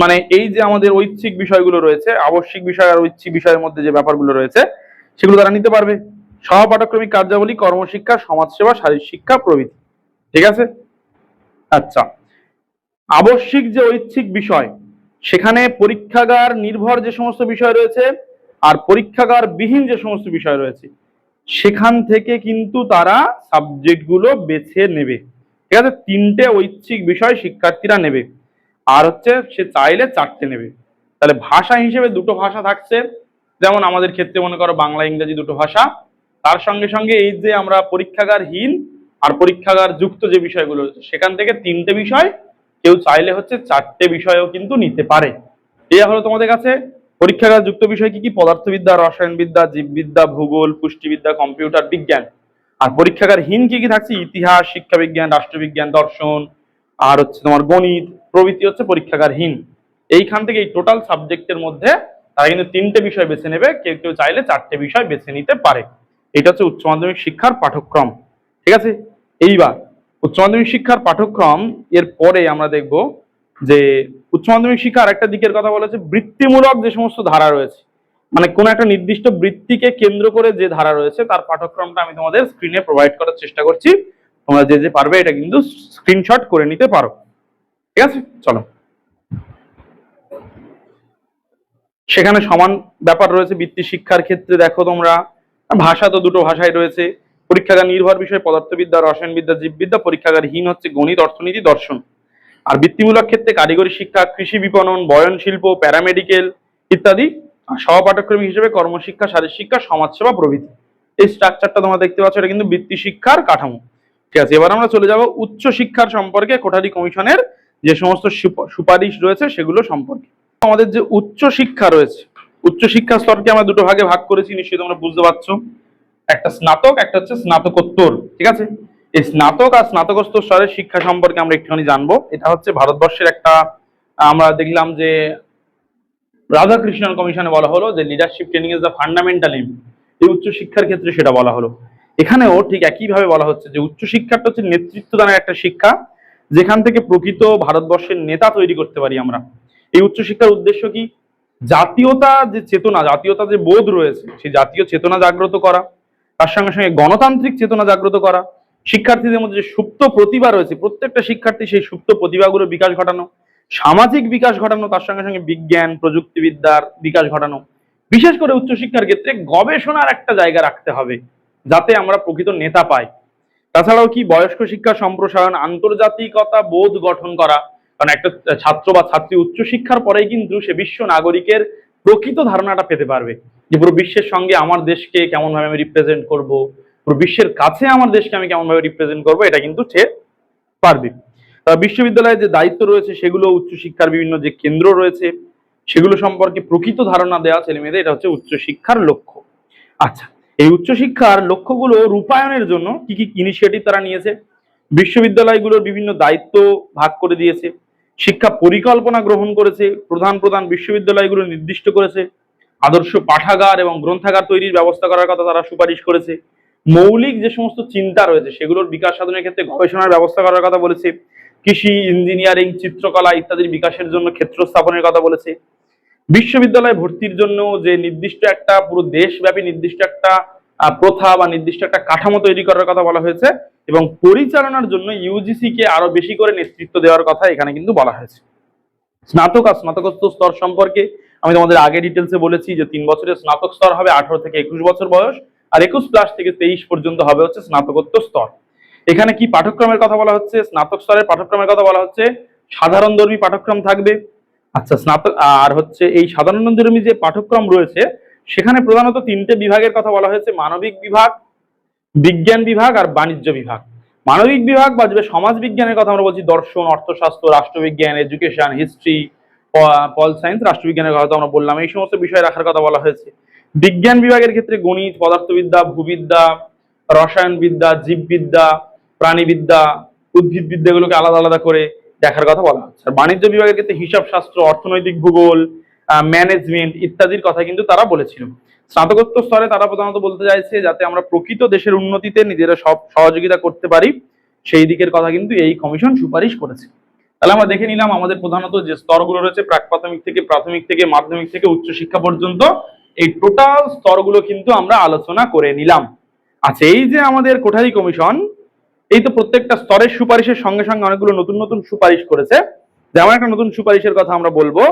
মানে এই যে আমাদের ঐচ্ছিক বিষয়গুলো রয়েছে, আবশ্যিক বিষয় আর ঐচ্ছিক বিষয়ের মধ্যে যে ব্যাপারগুলো রয়েছে সেগুলো তারা নিতে পারবে। সহপাঠক্রমিক কার্যাবলী, কর্মশিক্ষা, সমাজসেবা, শারীরিক শিক্ষা প্রভৃতি। ঠিক আছে? আচ্ছা, আবশ্যিক যে ঐচ্ছিক বিষয়, সেখানে পরীক্ষাগার নির্ভর যে সমস্ত বিষয় রয়েছে আর পরীক্ষাগার বিহীন যে সমস্ত বিষয় রয়েছে সেখান থেকে কিন্তু তারা সাবজেক্ট গুলো বেছে নেবে। ঠিক আছে? তিনটে ঐচ্ছিক বিষয় শিক্ষার্থীরা নেবে, আর হচ্ছে সে চাইলে চারটে নেবে। তাহলে ভাষা হিসেবে দুটো ভাষা থাকছে, যেমন আমাদের ক্ষেত্রে মনে করো বাংলা ইংরেজি দুটো ভাষা। তার সঙ্গে সঙ্গে এই যে আমরা পরীক্ষাগারহীন আর পরীক্ষাগার যুক্ত যে বিষয়গুলো রয়েছে সেখান থেকে তিনটে বিষয়, কেউ চাইলে হচ্ছে চারটে বিষয়ও কিন্তু নিতে পারে। এই হলো তোমাদের কাছে পরীক্ষাগার যুক্ত বিষয় কি কি? পদার্থবিদ্যা, রসায়নবিদ্যা, জীববিদ্যা, ভূগোল, পুষ্টিবিদ্যা, কম্পিউটার বিজ্ঞান। আর পরীক্ষাগারহীন কি কি থাকছে? ইতিহাস, শিক্ষাবিজ্ঞান, রাষ্ট্রবিজ্ঞান, দর্শন, আর হচ্ছে তোমার গণিত প্রভৃতি হচ্ছে পরীক্ষাগারহীন। এইখান থেকে এই টোটাল সাবজেক্টের মধ্যে তারা কিন্তু 3টে বিষয় বেছে নেবে, কেউ কেউ চাইলে 4টে বিষয় বেছে নিতে পারে। এটা হচ্ছে উচ্চ মাধ্যমিক শিক্ষার পাঠ্যক্রম। ঠিক আছে, এইবার উচ্চ মাধ্যমিক শিক্ষার পাঠ্যক্রম এর পরে আমরা দেখব যে উচ্চ মাধ্যমিক শিক্ষা আরেকটা দিকের কথা বলা হচ্ছে বৃত্তিমূলক যে সমস্ত ধারা রয়েছে, মানে কোন একটা নির্দিষ্ট বৃত্তিকে কেন্দ্র করে যে ধারা রয়েছে তার পাঠ্যক্রমটা আমি তোমাদের স্ক্রিনে প্রোভাইড করার চেষ্টা করছি। তোমরা যে যে পারবে এটা কিন্তু স্ক্রিনশট করে নিতে পারো। ঠিক আছে, চলো। সেখানে সমান ব্যাপার রয়েছে বৃত্তি শিক্ষার ক্ষেত্রে। দেখো তোমরা ভাষা তো দুটো ভাষায় রয়েছে। পরীক্ষাগার নির্ভর বিষয় পদার্থবিদ্যা, রসায়নবিদ্যা, জীববিদ্যা। পরীক্ষাগারহীন হচ্ছে গণিত, অর্থনীতি, দর্শন। আর বৃত্তিমূলক ক্ষেত্রে কারিগরি শিক্ষা, কৃষি বিপণন, বয়ন শিল্প, প্যারামেডিকেল ইত্যাদি। আর সহপাঠক্রমিক হিসেবে কর্মশিক্ষা, শারীরিক শিক্ষা, সমাজসেবা প্রভৃতি। এই স্ট্রাকচারটা তোমরা দেখতে পাচ্ছ, এটা কিন্তু বৃত্তি শিক্ষার কাঠামো। ঠিক আছে, এবার আমরা চলে যাব উচ্চ শিক্ষার সম্পর্কে কোঠারি কমিশনের যে সমস্ত সুপারিশ রয়েছে সেগুলো সম্পর্কে। আমাদের যে উচ্চ শিক্ষা রয়েছে, উচ্চ শিক্ষা স্তরকে আমরা দুটো ভাগে ভাগ করেছি, নিশ্চয়ই তোমরা বুঝতে পারছো। একটা স্নাতক, একটা হচ্ছে স্নাতকোত্তর। ঠিক আছে, এই স্নাতক আর স্নাতকোত্তর স্তরের শিক্ষা সম্পর্কে আমরা একটুখানি জানবো। এটা হচ্ছে ভারতবর্ষের একটা, আমরা দেখলাম যে রাধাকৃষ্ণন কমিশনে বলা হলো যে leadership training is the fundamental aim. এই উচ্চ শিক্ষার ক্ষেত্রে সেটা বলা হলো। এখানেও ঠিক একইভাবে বলা হচ্ছে যে উচ্চ শিক্ষাটা হচ্ছে নেতৃত্ব দানের একটা শিক্ষা, যেখান থেকে প্রকৃত ভারতবর্ষের নেতা তৈরি করতে পারি আমরা। এই উচ্চ শিক্ষার উদ্দেশ্য কি? জাতীয়তা যে চেতনা, জাতীয়তা যে বোধ রয়েছে সেই জাতীয় চেতনা জাগ্রত করা, তার সঙ্গে সঙ্গে গণতান্ত্রিক চেতনা জাগ্রত করা, শিক্ষার্থীদের মধ্যে যে সুপ্ত প্রতিভা রয়েছে প্রত্যেকটা শিক্ষার্থী সেই সুপ্ত প্রতিভাগুলো বিকাশ ঘটানো, সামাজিক বিকাশ ঘটানো, তার সঙ্গে সঙ্গে বিজ্ঞান প্রযুক্তিবিদ্যার বিকাশ ঘটানো। বিশেষ করে উচ্চশিক্ষার ক্ষেত্রে গবেষণার একটা জায়গা রাখতে হবে যাতে আমরা প্রকৃত নেতা পাই। তাছাড়াও কি বয়স্ক শিক্ষা সম্প্রসারণ, আন্তর্জাতিকতা বোধ গঠন করা। কারণ একটা ছাত্র বা ছাত্রী উচ্চশিক্ষার পরেই কিন্তু সে বিশ্ব নাগরিকের প্রকৃত ধারণাটা পেতে পারবে যে পুরো বিশ্বের সঙ্গে আমার দেশকে কেমন ভাবে আমি রিপ্রেজেন্ট করব, পুরো বিশ্বের কাছে আমার দেশকে আমি কেমন ভাবে রিপ্রেজেন্ট করবো, এটা কিন্তু সে পারবে। বিশ্ববিদ্যালয়ে যে দায়িত্ব রয়েছে সেগুলো, উচ্চশিক্ষার বিভিন্ন যে কেন্দ্র রয়েছে সেগুলো সম্পর্কে প্রকৃত ধারণা দেওয়া ছেলে মেয়েদের, এটা হচ্ছে উচ্চশিক্ষার লক্ষ্য। আচ্ছা, এই উচ্চশিক্ষার লক্ষ্যগুলো রূপায়ণের জন্য কি কি ইনিশিয়েটিভ তারা নিয়েছে? বিশ্ববিদ্যালয়গুলোর বিভিন্ন দায়িত্ব ভাগ করে দিয়েছে, শিক্ষা পরিকল্পনা গ্রহণ করেছে, প্রধান প্রধান বিশ্ববিদ্যালয়গুলো নির্দিষ্ট করেছে, আদর্শ পাঠাগার এবং গ্রন্থাগার তৈরির ব্যবস্থা করার কথা তারা সুপারিশ করেছে, মৌলিক যে সমস্ত চিন্তা রয়েছে সেগুলোর বিকাশ সাধনের ক্ষেত্রে গবেষণার ব্যবস্থা করার কথা বলেছে, কৃষি, ইঞ্জিনিয়ারিং, চিত্রকলা ইত্যাদির বিকাশের জন্য ক্ষেত্র স্থাপনের কথা বলেছে, বিশ্ববিদ্যালয়ে ভর্তির জন্য যে নির্দিষ্ট একটা পুরো দেশব্যাপী নির্দিষ্ট একটা প্রথা বা নির্দিষ্ট একটা কাঠামো তৈরি করার কথা বলা হয়েছে, এবং পরিচালনার জন্য ইউজিসি কে আরো বেশি করে নেতৃত্ব দেওয়ার কথা এখানে কিন্তু বলা হয়েছে। স্নাতক আর স্নাতকোত্তর স্তর সম্পর্কে আমি তোমাদের আগে ডিটেলসে বলেছি যে 3 বছরের স্নাতক স্তর হবে 18 থেকে 21 বছর বয়স, আর 21+ থেকে 23 পর্যন্ত হবে হচ্ছে স্নাতকোত্তর স্তর। এখানে কি পাঠ্যক্রমের কথা বলা হচ্ছে? স্নাতক স্তরের পাঠ্যক্রমের কথা বলা হচ্ছে সাধারণধর্মী পাঠ্যক্রম থাকবে। আচ্ছা, স্নাতক আর হচ্ছে এই সাধারণধর্মী যে পাঠ্যক্রম রয়েছে সেখানে প্রধানত 3টে বিভাগের কথা বলা হয়েছে: মানবিক বিভাগ, বিজ্ঞান বিভাগ আর বাণিজ্য বিভাগ। মানবিক বিভাগ বা যে সমাজ বিজ্ঞানের কথা আমরা বলছি, দর্শন, অর্থশাস্ত্র, রাষ্ট্রবিজ্ঞান, এডুকেশন, হিস্ট্রি, পল সায়েন্স, রাষ্ট্রবিজ্ঞানের কথা তো আমরা বললাম, এই সমস্ত বিষয় রাখার কথা বলা হয়েছে। বিজ্ঞান বিভাগের ক্ষেত্রে গণিত, পদার্থবিদ্যা, ভূবিদ্যা, রসায়নবিদ্যা, জীববিদ্যা, প্রাণীবিদ্যা, উদ্ভিদবিদ্যাগুলোকে আলাদা আলাদা করে দেখার কথা বলা হচ্ছে। আর বাণিজ্য বিভাগের ক্ষেত্রে হিসাব শাস্ত্র, অর্থনৈতিক ভূগোল, ম্যানেজমেন্ট ইত্যাদির কথা কিন্তু তারা বলেছিল। স্নাতকোত্তর স্তরে তারা প্রধানত বলতে চাইছে যাতে আমরা প্রকৃত দেশের উন্নতিতে নিজেরা সব সহযোগিতা করতে পারি, সেই দিকের কথা কিন্তু এই কমিশন সুপারিশ করেছে। তাহলে আমরা দেখে নিলাম আমাদের প্রধানত যে স্তরগুলো রয়েছে প্রাথমিক থেকে মাধ্যমিক থেকে উচ্চশিক্ষা পর্যন্ত, এই টোটাল স্তরগুলো কিন্তু আমরা আলোচনা করে নিলাম। আচ্ছা, এই যে আমাদের কোঠারি কমিশন, এই তো প্রত্যেকটা স্তরের সুপারিশের সঙ্গে সঙ্গে অনেকগুলো নতুন নতুন সুপারিশ করেছে। যেমন একটা নতুন সুপারিশের কথা আমরা বলবো,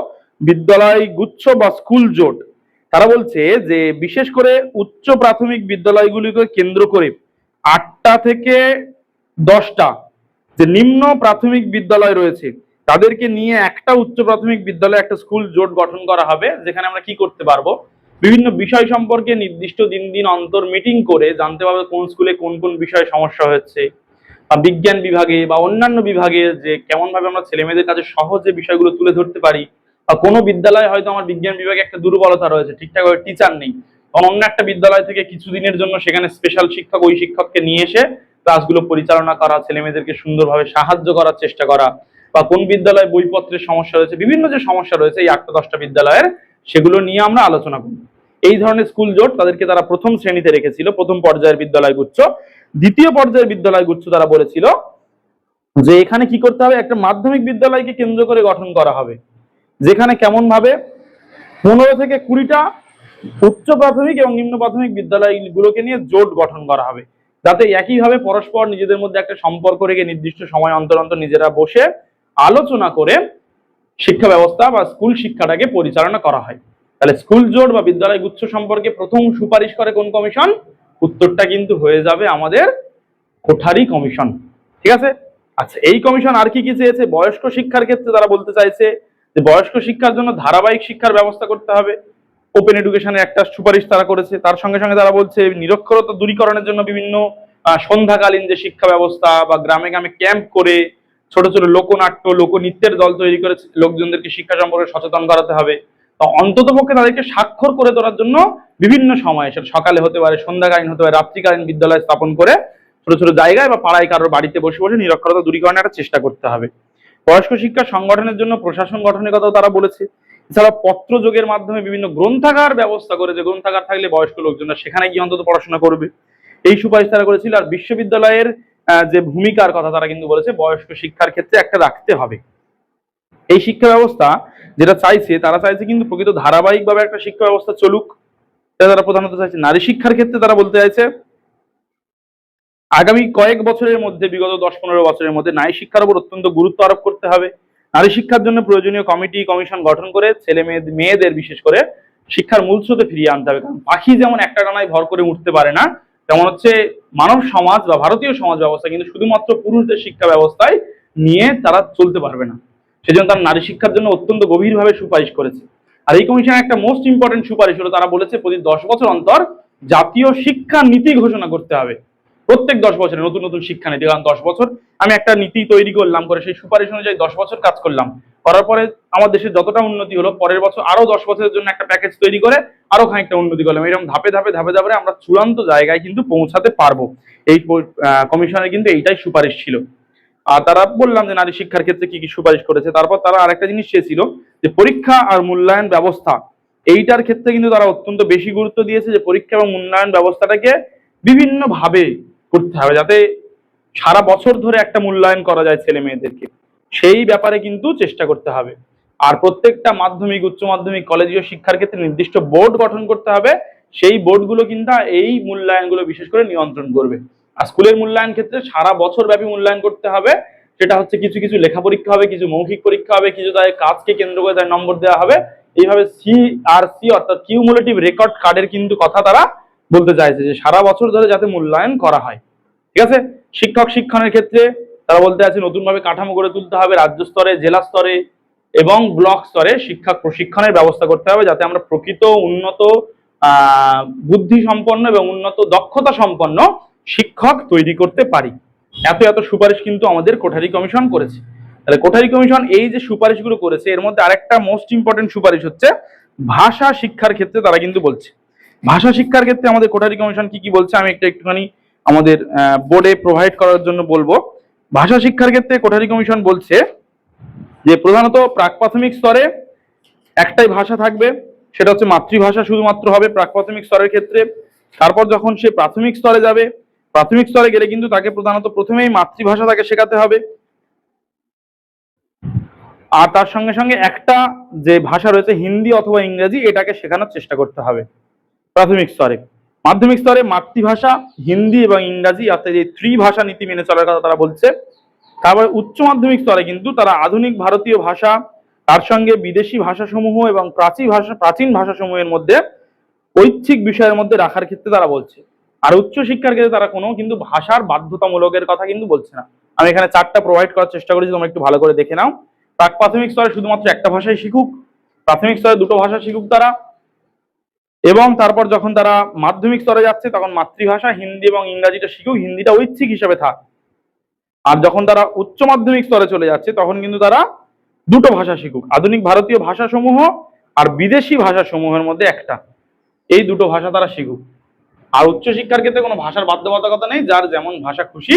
বিদ্যালয় গুচ্ছ বা স্কুল জোট। তারা বলছে যে বিশেষ করে উচ্চ প্রাথমিক বিদ্যালয়গুলিকে কেন্দ্র করে 8টা থেকে 10টা যে নিম্ন প্রাথমিক বিদ্যালয় রয়েছে তাদেরকে নিয়ে একটা উচ্চ প্রাথমিক বিদ্যালয়, একটা স্কুল জোট গঠন করা হবে, যেখানে আমরা কি করতে পারবো, বিভিন্ন বিষয় সম্পর্কে নির্দিষ্ট দিন দিন অন্তর মিটিং করে জানতে পারবো কোন স্কুলে কোন কোন বিষয়ে সমস্যা হচ্ছে, বা বিজ্ঞান বিভাগে বা অন্যান্য বিভাগে যে কেমন ভাবে আমরা ছেলে মেয়েদের কাছে সহজে বিষয়গুলো তুলে ধরতে পারি, বা কোনো বিদ্যালয়ে হয়তো আমার বিজ্ঞান বিভাগে একটা দুর্বলতা রয়েছে, ঠিকঠাক ভাবে টিচার নেই, অন্য একটা বিদ্যালয় থেকে কিছুদিনের জন্য সেখানে স্পেশাল শিক্ষক ওই শিক্ষককে নিয়ে এসে ক্লাসগুলো পরিচালনা করা, ছেলে মেয়েদেরকে সুন্দরভাবে সাহায্য করার চেষ্টা করা, বা কোন বিদ্যালয়ে বইপত্রের সমস্যা রয়েছে, বিভিন্ন যে সমস্যা রয়েছে এই 8-10টা বিদ্যালয়ের, সেগুলো নিয়ে আমরা আলোচনা করি। এই ধরনের স্কুল জোট তাদেরকে তারা প্রথম শ্রেণীতে রেখেছিল, প্রথম পর্যায়ের বিদ্যালয় গুচ্ছ। দ্বিতীয় পর্যায়ের বিদ্যালয় গুচ্ছ তারা বলেছিল যে এখানে কি করতে হবে, একটা মাধ্যমিক বিদ্যালয়কে কেন্দ্র করে গঠন করা হবে, যেখানে কেমন ভাবে 15 থেকে 20টা উচ্চ প্রাথমিক এবং নিম্ন প্রাথমিক বিদ্যালয়গুলোকে নিয়ে জোট গঠন করা হবে, যাতে একইভাবে পরস্পর নিজেদের মধ্যে একটা সম্পর্ক রেখে নির্দিষ্ট সময় অন্তর অন্তর নিজেরা বসে আলোচনা করে শিক্ষা ব্যবস্থা বা স্কুল শিক্ষাটাকে পরিচালনা করা হয়। তাহলে স্কুল জোট বা বিদ্যালয় গুচ্ছ সম্পর্কে প্রথম সুপারিশ করে কোন কমিশন? উত্তরটা কিন্তু হয়ে যাবে আমাদের কোঠারি কমিশন। ঠিক আছে। আচ্ছা, এই কমিশন আর কি কি চেয়েছে? বয়স্ক শিক্ষার ক্ষেত্রে তারা বলতে চাইছে যে বয়স্ক শিক্ষার জন্য ধারাবাহিক শিক্ষার ব্যবস্থা করতে হবে, ওপেন এডুকেশনের একটা সুপারিশ তারা করেছে। তার সঙ্গে সঙ্গে তারা বলছে নিরক্ষরতা দূরীকরণের জন্য বিভিন্ন সন্ধ্যাকালীন যে শিক্ষা ব্যবস্থা বা গ্রামে গ্রামে ক্যাম্প করে ছোট ছোট লোকনাট্য লোকনৃত্যের দল তৈরি করে লোকজনদেরকে শিক্ষা সম্পর্কে সচেতন করাতে হবে। তো অন্তত পক্ষে তাদেরকে স্বাক্ষর করে তোলার জন্য বিভিন্ন সময়, সেটা সকালে হতে পারে, সন্ধ্যাকালীন হতে পারে, রাত্রিকালীন বিদ্যালয় স্থাপন করে ছোট ছোট জায়গায় বা পাড়ায় কারোর বাড়িতে বসে বসে নিরক্ষরতা দূরীকরণের একটা চেষ্টা করতে হবে। বয়স্ক শিক্ষা সংগঠনের জন্য প্রশাসন গঠনের কথাও তারা বলেছে। এছাড়া পত্র যোগের মাধ্যমে বিভিন্ন গ্রন্থাগার ব্যবস্থা করে, যে গ্রন্থাগার থাকলে বয়স্ক লোকজনরা সেখানে গিয়ে অন্তত পড়াশোনা করবে, এই সুপারিশ তারা করেছিল। আর বিশ্ববিদ্যালয়ের যে ভূমিকার কথা তারা কিন্তু বলেছে বয়স্ক শিক্ষার ক্ষেত্রে একটা রাখতে হবে। এই শিক্ষা ব্যবস্থা যেটা চাইছে, তারা চাইছে কিন্তু প্রকৃত ধারাবাহিকভাবে একটা শিক্ষা ব্যবস্থা চলুক, তারা প্রধানত চাইছে। নারী শিক্ষার ক্ষেত্রে তারা বলতে চাইছে আগামী কয়েক বছরের মধ্যে, বিগত 10-15 বছরের মধ্যে নারী শিক্ষার উপর অত্যন্ত গুরুত্ব আরোপ করতে হবে। নারী শিক্ষার জন্য প্রয়োজনীয় কমিটি কমিশন গঠন করে ছেলে মেয়েদের বিশেষ করে শিক্ষার মূল স্রোতে ফিরিয়ে আনতে হবে। কারণ পাখি যেমন একটা ডানায় ভর করে উঠতে পারে না, তেমন হচ্ছে মানব সমাজ বা ভারতীয় সমাজ ব্যবস্থা কিন্তু শুধুমাত্র পুরুষদের শিক্ষা ব্যবস্থায় নিয়ে তারা চলতে পারবে না। সেজন্য তারা নারী শিক্ষার জন্য অত্যন্ত গভীরভাবে সুপারিশ করেছে। আর এই কমিশনের একটা মোস্ট ইম্পর্টেন্ট সুপারিশ হলো, তারা বলেছে প্রতি 10 বছর অন্তর জাতীয় শিক্ষা নীতি ঘোষণা করতে হবে। প্রত্যেক 10 বছরে নতুন নতুন শিক্ষা নীতি। কারণ 10 বছর আমি একটা নীতি তৈরি করলাম, করে সেই সুপারিশ অনুযায়ী 10 বছর কাজ করলাম, করার পরে আমার দেশের যতটা উন্নতি হলো, পরের বছর আরো 10 বছরের জন্য একটা প্যাকেজ তৈরি করে আরো খানিকটা উন্নতি করলাম। এরকম ধাপে ধাপে ধাপে ধাপে আমরা চূড়ান্ত জায়গায় কিন্তু পৌঁছাতে পারবো। এই কমিশনের কিন্তু এইটাই সুপারিশ ছিল। আর তারা বললাম যে নারী শিক্ষার ক্ষেত্রে কি কি সুপারিশ করেছে। তারপর তারা আরেকটা জিনিস চেয়েছিল যে পরীক্ষা আর মূল্যায়ন ব্যবস্থা, এইটার ক্ষেত্রে কিন্তু তারা অত্যন্ত বেশি গুরুত্ব দিয়েছে যে পরীক্ষা এবং মূল্যায়ন ব্যবস্থাটাকে বিভিন্ন ভাবে করতে হবে, যাতে সারা বছর ধরে একটা মূল্যায়ন করা যায় ছেলে মেয়েদেরকে, সেই ব্যাপারে কিন্তু চেষ্টা করতে হবে। আর প্রত্যেকটা মাধ্যমিক, উচ্চ মাধ্যমিক, কলেজীয় শিক্ষার ক্ষেত্রে নির্দিষ্ট বোর্ড গঠন করতে হবে, সেই বোর্ডগুলো কিন্তু এই মূল্যায়নগুলো বিশেষ করে নিয়ন্ত্রণ করবে। আর স্কুলের মূল্যায়ন ক্ষেত্রে সারা বছর ব্যাপী মূল্যায়ন করতে হবে। সেটা হচ্ছে কিছু কিছু লেখা পরীক্ষা হবে, কিছু মৌখিক পরীক্ষা হবে, কিছু তাদের কাজকে কেন্দ্র করে তাদের নম্বর দেওয়া হবে। এইভাবে CRC অর্থাৎ কিউমুলেটিভ রেকর্ড কার্ডের কিন্তু কথা তারা বলতে চাইছে, যে সারা বছর ধরে যাতে মূল্যায়ন করা হয়। ঠিক আছে। শিক্ষক শিক্ষণের ক্ষেত্রে তারা বলতে আছে নতুন ভাবে কাঠামো গড়ে তুলতে হবে, রাজ্য স্তরে, জেলা স্তরে এবং ব্লক স্তরে শিক্ষক প্রশিক্ষণের ব্যবস্থা করতে হবে, যাতে আমরা প্রকৃত উন্নত বুদ্ধি সম্পন্ন এবং উন্নত দক্ষতা সম্পন্ন শিক্ষক তৈরি করতে পারি। এত এত সুপারিশ কিন্তু আমাদের কোঠারি কমিশন করেছে। তাহলে কোঠারি কমিশন এই যে সুপারিশগুলো করেছে, এর মধ্যে আরেকটা মোস্ট ইম্পর্টেন্ট সুপারিশ হচ্ছে ভাষা শিক্ষার ক্ষেত্রে তারা কিন্তু বলছে। ভাষা শিক্ষার ক্ষেত্রে আমাদের কোঠারি কমিশন কি কি বলছে আমি একটুখানি আমাদের বোর্ডে প্রোভাইড করার জন্য বলবো। ভাষা শিক্ষার ক্ষেত্রে কোঠারি কমিশন বলছে যে প্রধানত প্রাক প্রাথমিক স্তরে একটাই ভাষা থাকবে, সেটা হচ্ছে মাতৃভাষা শুধুমাত্র হবে প্রাক প্রাথমিক স্তরের ক্ষেত্রে। তারপর যখন সে প্রাথমিক স্তরে যাবে, প্রাথমিক স্তরে গেলে কিন্তু তাকে প্রধানত প্রথমেই মাতৃভাষা তাকে শেখাতে হবে। আর তার সঙ্গে সঙ্গে একটা যে ভাষা রয়েছে হিন্দি অথবা ইংরেজি, এটাকে শেখানোর চেষ্টা করতে হবে প্রাথমিক স্তরে। মাধ্যমিক স্তরে মাতৃভাষা, হিন্দি এবং ইংরাজি, অর্থাৎ এই ত্রিভাষা নীতি মেনে চলার কথা তারা বলছে। তারপরে উচ্চ মাধ্যমিক স্তরে কিন্তু তারা আধুনিক ভারতীয় ভাষা, তার সঙ্গে বিদেশি ভাষাসমূহ এবং প্রাচীন ভাষাসমূহের মধ্যে ঐচ্ছিক বিষয়ের মধ্যে রাখার ক্ষেত্রে তারা বলছে। আর উচ্চ শিক্ষার ক্ষেত্রে তারা কোনো কিন্তু ভাষার বাধ্যতামূলকের কথা কিন্তু বলছে না। আমি এখানে 4টা প্রোভাইড করার চেষ্টা করেছি, তোমরা একটু ভালো করে দেখে নাও। প্রাক প্রাথমিক স্তরে শুধুমাত্র একটা ভাষাই শিখুক, প্রাথমিক স্তরে 2টো ভাষা শিখুক তারা, এবং তারপর যখন তারা মাধ্যমিক স্তরে যাচ্ছে তখন মাতৃভাষা হিন্দি এবং ইংরাজিটা শিখুক, হিন্দিটা ঐচ্ছিক হিসেবে থাক। আর যখন তারা উচ্চ মাধ্যমিক স্তরে চলে যাচ্ছে তখন কিন্তু তারা দুটো ভাষা শিখুক, আধুনিক ভারতীয় ভাষাসমূহ আর বিদেশি ভাষাসমূহের মধ্যে একটা, এই দুটো ভাষা তারা শিখুক। আর উচ্চশিক্ষার ক্ষেত্রে কোনো ভাষার বাধ্যবাধকতা নেই, যার যেমন ভাষা খুশি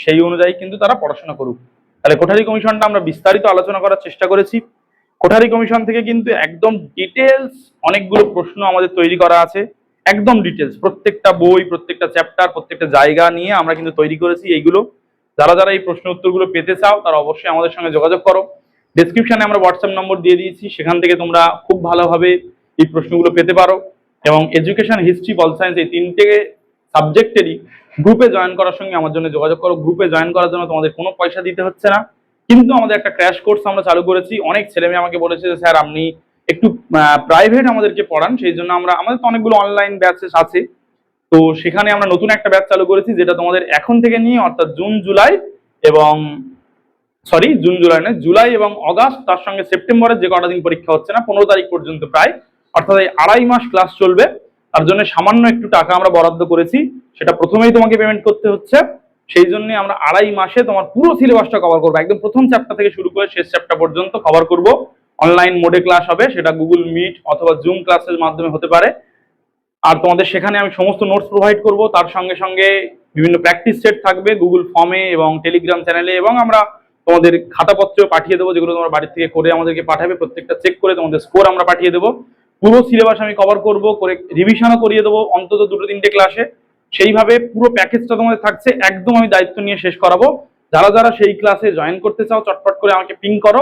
সেই অনুযায়ী কিন্তু তারা পড়াশোনা করুক। তাহলে কোঠারি কমিশনটা আমরা বিস্তারিত আলোচনা করার চেষ্টা করেছি। কোঠারি কমিশন থেকে কিন্তু একদম ডিটেলস অনেকগুলো প্রশ্ন আমাদের তৈরি করা আছে, একদম ডিটেলস, প্রত্যেকটা বই, প্রত্যেকটা চ্যাপ্টার, প্রত্যেকটা জায়গা নিয়ে আমরা কিন্তু তৈরি করেছি এইগুলো। যারা যারা এই প্রশ্ন উত্তরগুলো পেতে চাও তারা অবশ্যই আমাদের সঙ্গে যোগাযোগ করো। ডেসক্রিপশনে আমরা হোয়াটসঅ্যাপ নম্বর দিয়ে দিয়েছি, সেখান থেকে তোমরা খুব ভালোভাবে এই প্রশ্নগুলো পেতে পারো। এবং এডুকেশন, হিস্ট্রি, পল সায়েন্স এই তিনটে সাবজেক্টেরই গ্রুপে জয়েন করার সঙ্গে আমার জন্য যোগাযোগ করো। গ্রুপে জয়েন করার জন্য তোমাদের কোনো পয়সা দিতে হচ্ছে না, কিন্তু আমাদের একটা ক্র্যাশ কোর্স আমরা চালু করেছি। অনেক ছেলেমেয়ে আমাকে বলেছে যে স্যার আপনি একটু প্রাইভেট আমাদেরকে পড়ান, সেই জন্য আমাদের তো অনেকগুলো অনলাইন ব্যাচেস আছে, তো সেখানে আমরা নতুন একটা ব্যাচ চালু করেছি, যেটা তোমাদের এখন থেকে নিয়ে অর্থাৎ জুন জুলাই নয়, জুলাই এবং অগাস্ট, তার সঙ্গে সেপ্টেম্বরের যে কটা দিন পরীক্ষা হচ্ছে না, 15 তারিখ পর্যন্ত প্রায়, অর্থাৎ এই 2.5 মাস ক্লাস চলবে। তার জন্য সামান্য একটু টাকা আমরা বরাদ্দ করেছি, সেটা প্রথমেই তোমাকে পেমেন্ট করতে হচ্ছে। সেই জন্য আমরা 2.5 মাসে তোমার পুরো সিলেবাসটা কভার করবো, একদম প্রথম চ্যাপ্টার থেকে শুরু করে শেষ চ্যাপ্টার পর্যন্ত কভার করব। অনলাইন মোডে ক্লাস হবে, সেটা গুগল মিট অথবা জুম ক্লাসের মাধ্যমে হতে পারে। আর তোমাদের সেখানে আমি সমস্ত নোটস প্রোভাইড করব, তার সঙ্গে সঙ্গে বিভিন্ন প্র্যাকটিস সেট থাকবে গুগল ফর্মে এবং টেলিগ্রাম চ্যানেলে, এবং আমরা তোমাদের খাতাপত্র পাঠিয়ে দেবো, যেগুলো তোমার বাড়ি থেকে করে আমাদেরকে পাঠাবে, প্রত্যেকটা চেক করে তোমাদের স্কোর আমরা পাঠিয়ে দেবো। পুরো সিলেবাস আমি কভার করব, করে রিভিশনও করিয়ে দেবো অন্তত 2-3টে ক্লাসে। সেইভাবে পুরো প্যাকেজটা তোমাদের থাকছে, একদম আমি দায়িত্ব নিয়ে শেষ করাবো। যারা যারা সেই ক্লাসে জয়েন করতে চাও চটপট করে আমাকে পিং করো।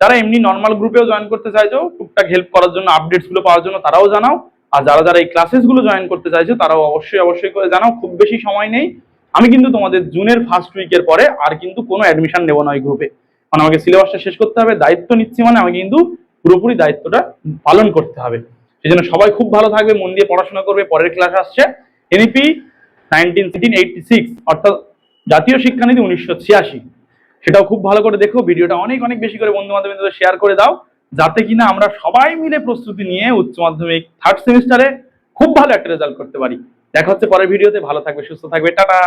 যারা এমনি নর্মাল গ্রুপেও জয়েন করতে চাইছো টুকটাক হেল্প করার জন্য, আপডেটস গুলো পাওয়ার জন্য, তারাও জানাও। আর যারা যারা এই ক্লাসেস গুলো জয়েন করতে চাইছো তারাও অবশ্যই করে জানাও। খুব বেশি সময় নেই, আমি কিন্তু তোমাদের জুনের ফার্স্ট উইকের পরে আর কিন্তু কোনো অ্যাডমিশন নেবো না ওই গ্রুপে, কারণ আমাকে সিলেবাসটা শেষ করতে হবে। দায়িত্ব নিচ্ছি মানে আমি কিন্তু পুরোপুরি দায়িত্বটা পালন করতে হবে। সেই জন্য সবাই খুব ভালো থাকবে, মন দিয়ে পড়াশোনা করবে। পরের ক্লাস আসছে এনইপি 1986, অর্থাৎ জাতীয় শিক্ষানীতি 1986, সেটাও খুব ভালো করে দেখো। ভিডিওটা অনেক অনেক বেশি করে বন্ধু বান্ধবদের শেয়ার করে দাও, যাতে কিনা আমরা সবাই মিলে প্রস্তুতি নিয়ে উচ্চ মাধ্যমিক 3rd সেমিস্টারে খুব ভালো একটা রেজাল্ট করতে পারি। দেখা হচ্ছে পরের ভিডিওতে, ভালো থাকবে, সুস্থ থাকবে, টাটা।